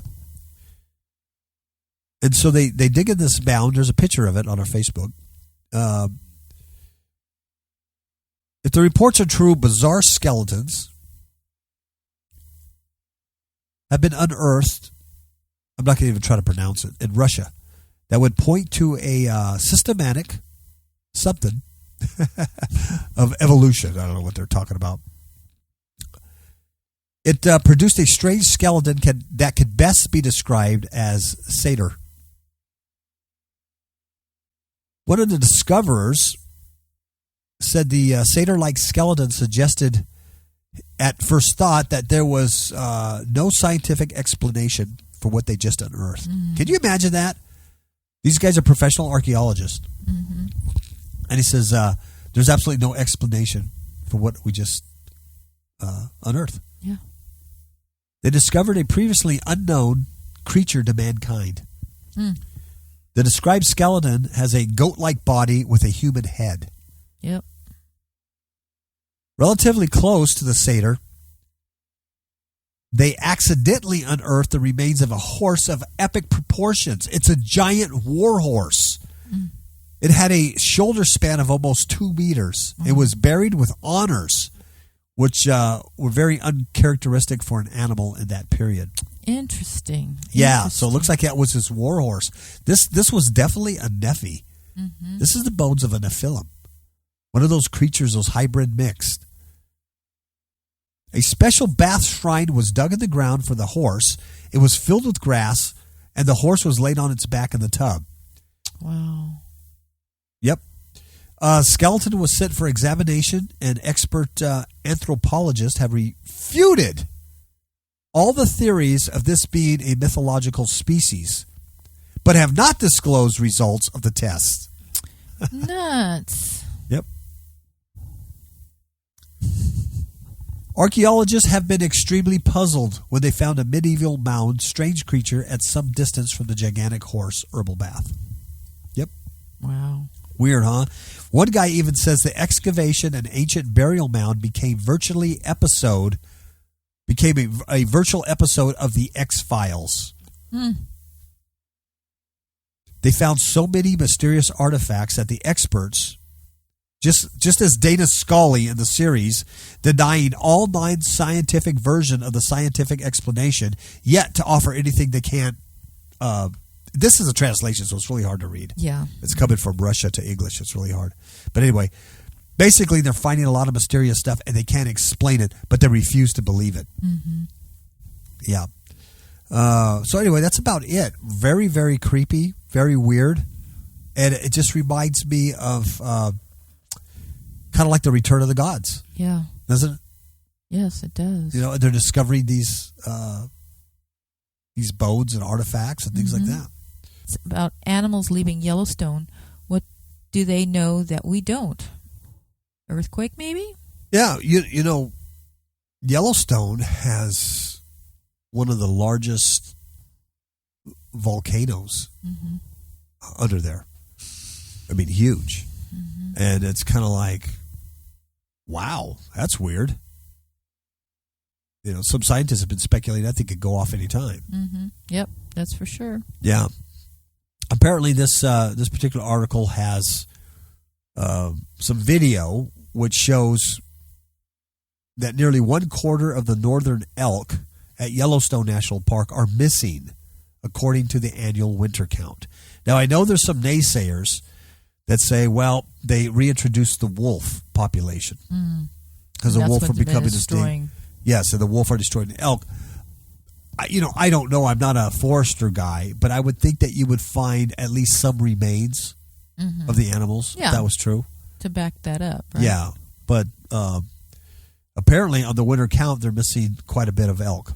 And so they dig in this mound. There's a picture of it on our Facebook. If the reports are true, bizarre skeletons have been unearthed. I'm not going to even try to pronounce it. In Russia. That would point to a systematic something of evolution. I don't know what they're talking about. It produced a strange skeleton that could best be described as satyr. One of the discoverers said the satyr-like skeleton suggested at first thought that there was no scientific explanation for what they just unearthed. Mm. Can you imagine that? These guys are professional archaeologists. Mm-hmm. And he says there's absolutely no explanation for what we just unearthed. Yeah. They discovered a previously unknown creature to mankind. Mm. The described skeleton has a goat-like body with a human head. Yep. Relatively close to the satyr, they accidentally unearthed the remains of a horse of epic proportions. It's a giant war horse. Mm. It had a shoulder span of almost 2 meters. Mm. It was buried with honors, which were very uncharacteristic for an animal in that period. Interesting. Yeah, so it looks like that was his war horse. This was definitely a Nephi. Mm-hmm. This is the bones of a Nephillim. One of those creatures, those hybrid mixed. A special bath shrine was dug in the ground for the horse. It was filled with grass, and the horse was laid on its back in the tub. Wow. Yep. A skeleton was sent for examination, and expert anthropologists have refuted all the theories of this being a mythological species, but have not disclosed results of the tests. Nuts. Yep. Archaeologists have been extremely puzzled when they found a medieval mound strange creature at some distance from the gigantic horse herbal bath. Yep. Wow. Weird, huh? One guy even says the excavation and ancient burial mound became a virtual episode of the X-Files. Hmm. They found so many mysterious artifacts that the experts, just as Dana Scully in the series, denying all non-scientific version of the scientific explanation, yet to offer anything they can't. This is a translation, so it's really hard to read. Yeah. It's coming from Russia to English. It's really hard. But anyway, basically they're finding a lot of mysterious stuff, and they can't explain it, but they refuse to believe it. Mm-hmm. Yeah. So anyway, that's about it. Very, very creepy, very weird. And it just reminds me of kind of like the Return of the Gods. Yeah. Doesn't it? Yes, it does. You know, they're discovering these bones and artifacts and things like that. It's about animals leaving Yellowstone. What do they know that we don't? Earthquake, maybe? Yeah, you know, Yellowstone has one of the largest volcanoes under there. I mean, huge. Mm-hmm. And it's kind of like, wow, that's weird. You know, some scientists have been speculating that thing could go off any time. Mm-hmm. Yep, that's for sure. Yeah. Apparently, this particular article has some video which shows that nearly 1/4 of the northern elk at Yellowstone National Park are missing, according to the annual winter count. Now, I know there's some naysayers that say, well, they reintroduced the wolf population because the wolf are becoming extinct. Yes, and the wolf are destroying the elk. I don't know. I'm not a forester guy, but I would think that you would find at least some remains of the animals. Yeah. If that was true. To back that up, right? Yeah, but apparently on the winter count, they're missing quite a bit of elk.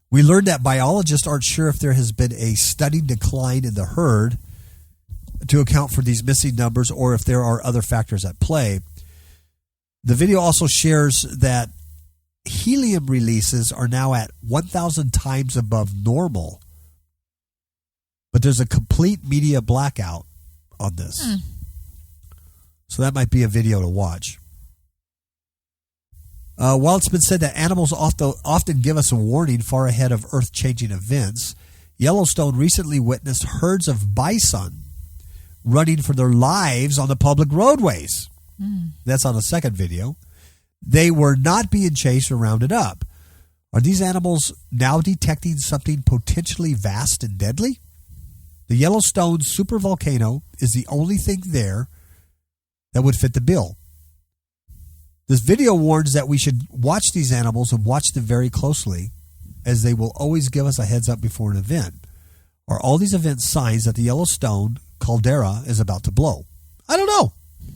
We learned that biologists aren't sure if there has been a studied decline in the herd to account for these missing numbers or if there are other factors at play. The video also shares that helium releases are now at 1,000 times above normal, but there's a complete media blackout on this. So that might be a video to watch. While it's been said that animals often give us a warning far ahead of earth-changing events, Yellowstone recently witnessed herds of bison running for their lives on the public roadways. That's on a second video. They were not being chased or rounded up. Are these animals now detecting something potentially vast and deadly? The Yellowstone supervolcano is the only thing there that would fit the bill. This video warns that we should watch these animals and watch them very closely, as they will always give us a heads up before an event. Are all these events signs that the Yellowstone caldera is about to blow? I don't know.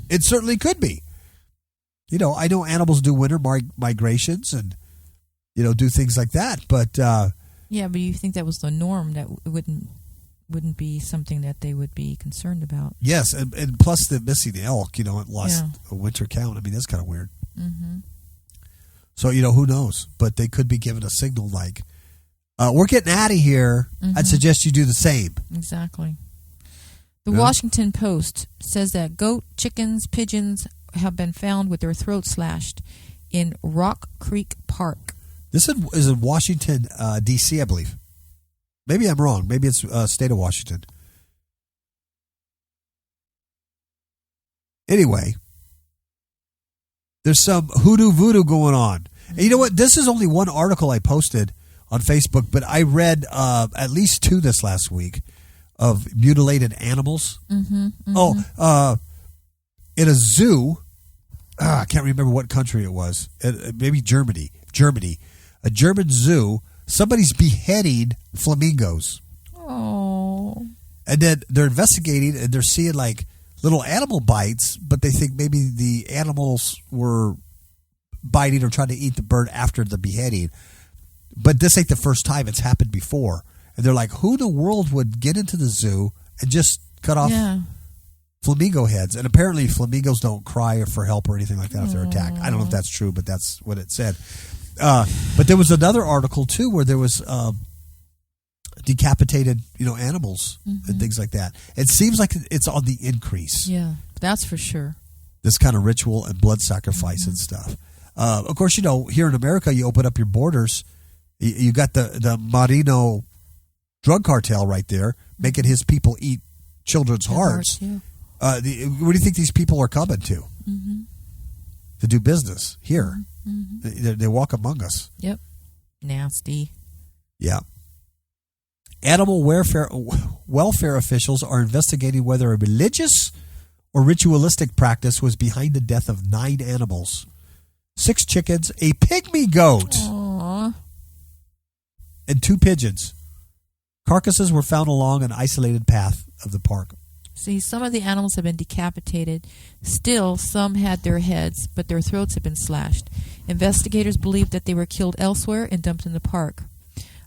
It certainly could be. I know animals do winter migrations and, do things like that, but... yeah, but you think that was the norm, that it wouldn't be something that they would be concerned about. Yes, and plus the missing elk, it lost a winter count. I mean, that's kind of weird. So, who knows? But they could be giving a signal like, we're getting out of here. I'd suggest you do the same. Exactly. The Washington Post says that goat, chickens, pigeons have been found with their throats slashed in Rock Creek Park. This is in Washington, D.C., I believe. Maybe I'm wrong. Maybe it's state of Washington. Anyway, there's some hoodoo voodoo going on. And you know what? This is only one article I posted on Facebook, but I read at least 2 this last week of mutilated animals. In a zoo, I can't remember what country it was. Maybe Germany. A German zoo. Somebody's beheading flamingos. Oh. And then they're investigating and they're seeing like little animal bites, but they think maybe the animals were biting or trying to eat the bird after the beheading. But this ain't the first time. It's happened before. And they're like, who in the world would get into the zoo and just cut off flamingo heads? And apparently flamingos don't cry for help or anything like that if they're attacked. I don't know if that's true, but that's what it said. But there was another article too where there was decapitated, animals and things like that. It seems like it's on the increase. Yeah, that's for sure. This kind of ritual and blood sacrifice and stuff. Of course, here in America, you open up your borders. You got the Marino drug cartel right there, making his people eat children's hearts. Where do you think these people are coming to? To do business here. They walk among us. Yep. Nasty. Yeah. Animal welfare officials are investigating whether a religious or ritualistic practice was behind the death of 9 animals. 6 chickens, a pygmy goat, and 2 pigeons. Carcasses were found along an isolated path of the park. See, some of the animals have been decapitated. Still, some had their heads, but their throats have been slashed. Investigators believe that they were killed elsewhere and dumped in the park.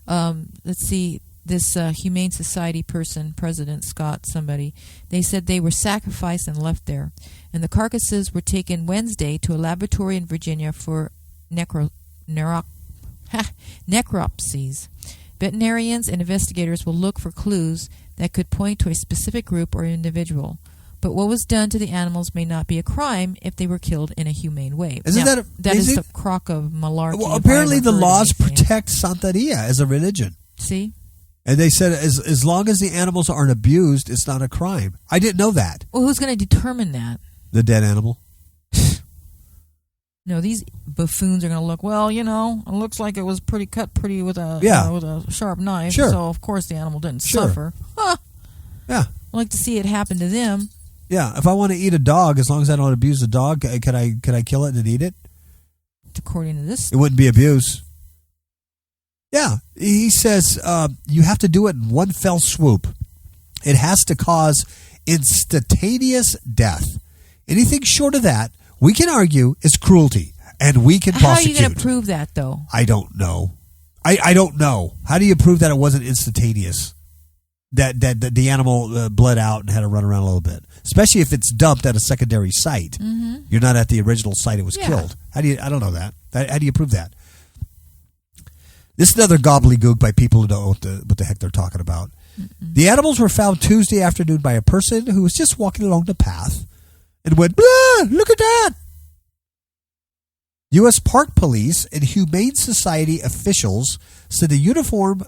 Let's see, this Humane Society person, President Scott, they said they were sacrificed and left there. And the carcasses were taken Wednesday to a laboratory in Virginia for necropsies. Veterinarians and investigators will look for clues that could point to a specific group or individual. But what was done to the animals may not be a crime if they were killed in a humane way. Isn't that that is the crock of malarkey. Well, apparently the laws protect Santeria as a religion. See? And they said as long as the animals aren't abused, it's not a crime. I didn't know that. Well, who's going to determine that? The dead animal. No, these buffoons are going to look, well, it looks like it was cut pretty with a with a sharp knife. Sure. So, of course, the animal didn't suffer. Huh. Yeah. I'd like to see it happen to them. Yeah. If I want to eat a dog, as long as I don't abuse the dog, could I kill it and eat it? According to this. It wouldn't be abuse. Yeah. He says you have to do it in one fell swoop. It has to cause instantaneous death. Anything short of that, we can argue is cruelty, and we can prosecute. How are you going to prove that, though? I don't know. I don't know. How do you prove that it wasn't instantaneous? That the animal bled out and had to run around a little bit, especially if it's dumped at a secondary site. Mm-hmm. You're not at the original site it was killed. How do you? I don't know that. How do you prove that? This is another gobbledygook by people who don't know what the heck they're talking about. Mm-mm. The animals were found Tuesday afternoon by a person who was just walking along the path and went, "Blah, look at that." U.S. Park Police and Humane Society officials said the uniform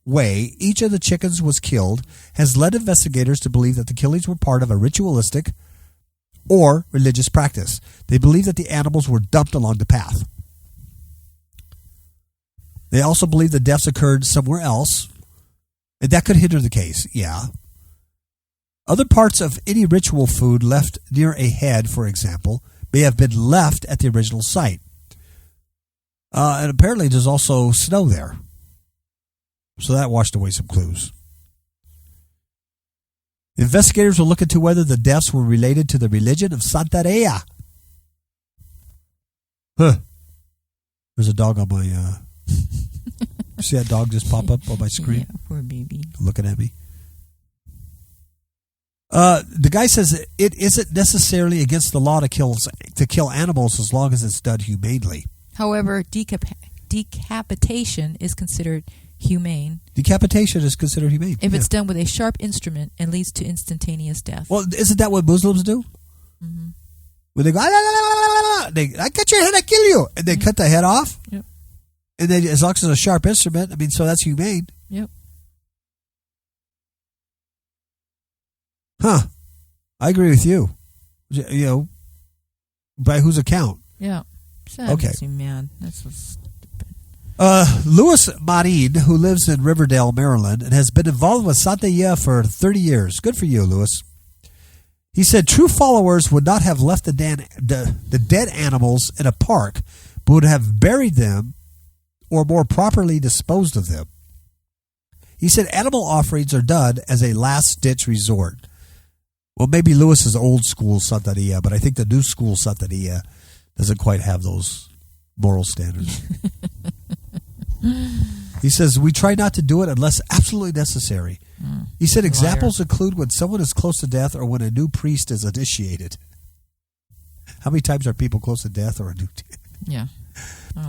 way each of the chickens was killed has led investigators to believe that the killings were part of a ritualistic or religious practice. They believe that the animals were dumped along the path. They also believe the deaths occurred somewhere else, and that could hinder the case. Yeah. Other parts of any ritual food left near a head, for example, may have been left at the original site. And apparently there's also snow there. So that washed away some clues. Investigators will look into whether the deaths were related to the religion of Santeria. Huh. There's a dog on my... See that dog just pop up on my screen? Yeah, poor baby. Looking at me. The guy says it isn't necessarily against the law to kill animals as long as it's done humanely. However, decapitation is considered humane. Decapitation is considered humane. If it's done with a sharp instrument and leads to instantaneous death. Well, isn't that what Muslims do? Mm-hmm. When they go, I cut your head, I kill you. And they cut the head off. Yep. And then as long as it's a sharp instrument, so that's humane. Yep. Huh. I agree with you. By whose account? Yeah. Okay. Makes me mad. That's so stupid. Louis Marin, who lives in Riverdale, Maryland, and has been involved with Santeria for 30 years. Good for you, Louis. He said true followers would not have left the dead animals in a park, but would have buried them or more properly disposed of them. He said animal offerings are done as a last-ditch resort. Well, maybe Louis is old school Santeria, but I think the new school Santeria doesn't quite have those moral standards. He says, we try not to do it unless absolutely necessary. He said examples include when someone is close to death or when a new priest is initiated. How many times are people close to death or a new... Yeah.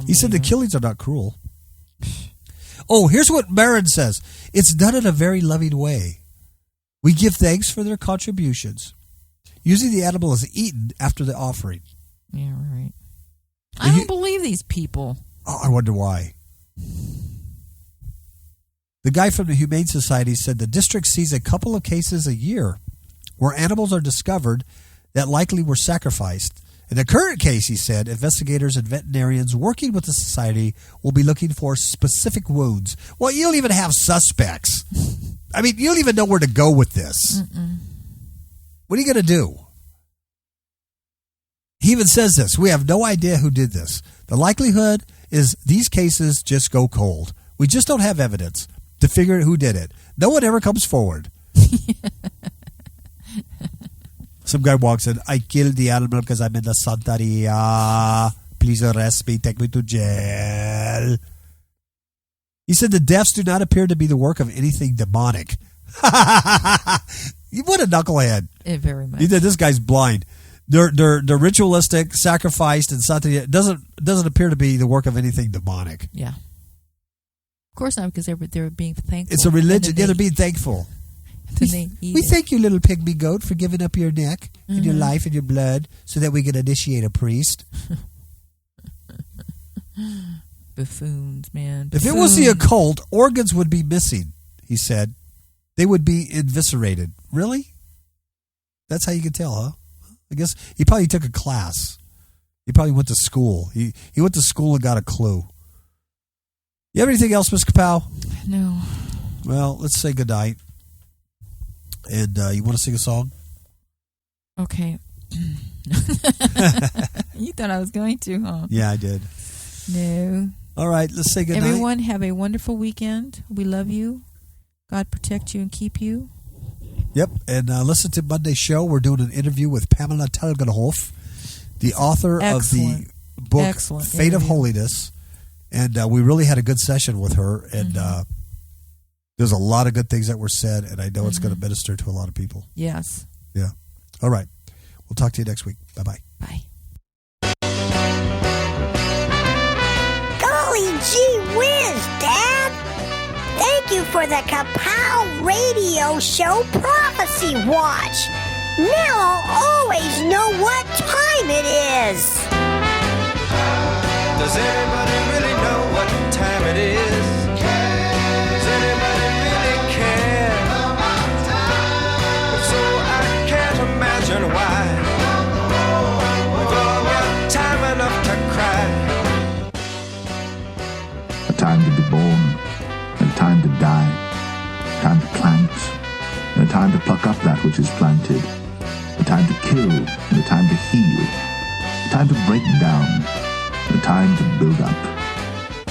He said the killings are not cruel. Oh, here's what Marin says. It's done in a very loving way. We give thanks for their contributions. Usually the animal is eaten after the offering. Yeah, right. I don't believe these people. Oh, I wonder why. The guy from the Humane Society said the district sees a couple of cases a year where animals are discovered that likely were sacrificed. In the current case, he said, investigators and veterinarians working with the society will be looking for specific wounds. Well, you don't even have suspects. You don't even know where to go with this. Mm-mm. What are you going to do? He even says this. We have no idea who did this. The likelihood is these cases just go cold. We just don't have evidence to figure out who did it. No one ever comes forward. Some guy walks in, I killed the animal because I'm in the Santeria. Please arrest me, take me to jail. He said the deaths do not appear to be the work of anything demonic. What a knucklehead. Very much. He said this guy's blind. They're ritualistic, sacrificed, and Santeria doesn't appear to be the work of anything demonic. Yeah. Of course not, because they're being thankful. It's a religion. They're being thankful. We thank you, little pygmy goat, for giving up your neck and your life and your blood so that we can initiate a priest. Buffoons, man. If it was the occult, organs would be missing, he said. They would be eviscerated. Really? That's how you can tell, huh? I guess he probably took a class. He probably went to school. He went to school and got a clue. You have anything else, Ms. Kapow? No. Well, let's say goodnight. And you want to sing a song? Okay. You thought I was going to, huh? Yeah, I did. No. All right, let's say goodnight. Everyone, have a wonderful weekend. We love you. God protect you and keep you. Yep, and listen to Monday's show. We're doing an interview with Pamela Telgenhoff, the author of the book Fate of Holiness. And we really had a good session with her. And there's a lot of good things that were said, and I know it's going to minister to a lot of people. Yes. Yeah. All right. We'll talk to you next week. Bye-bye. Bye. Golly gee whiz, Dad! Thank you for the Kapow Radio Show Prophecy Watch. Now I'll always know what time it is. Does anybody really know what time it is? Does anybody really care? If so, I can't imagine why. We've all got time enough to cry. A time to be born, and a time to die, a time to plant, and a time to pluck up that which is planted, a time to kill, and a time to heal, a time to break down, a time to build up,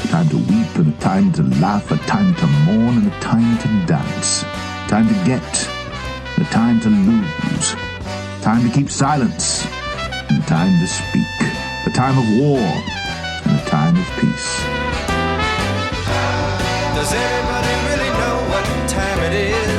a time to weep and a time to laugh, a time to mourn and a time to dance, a time to get, and a time to lose, a time to keep silence, and a time to speak, a time of war and a time of peace. Does anybody really know what time it is?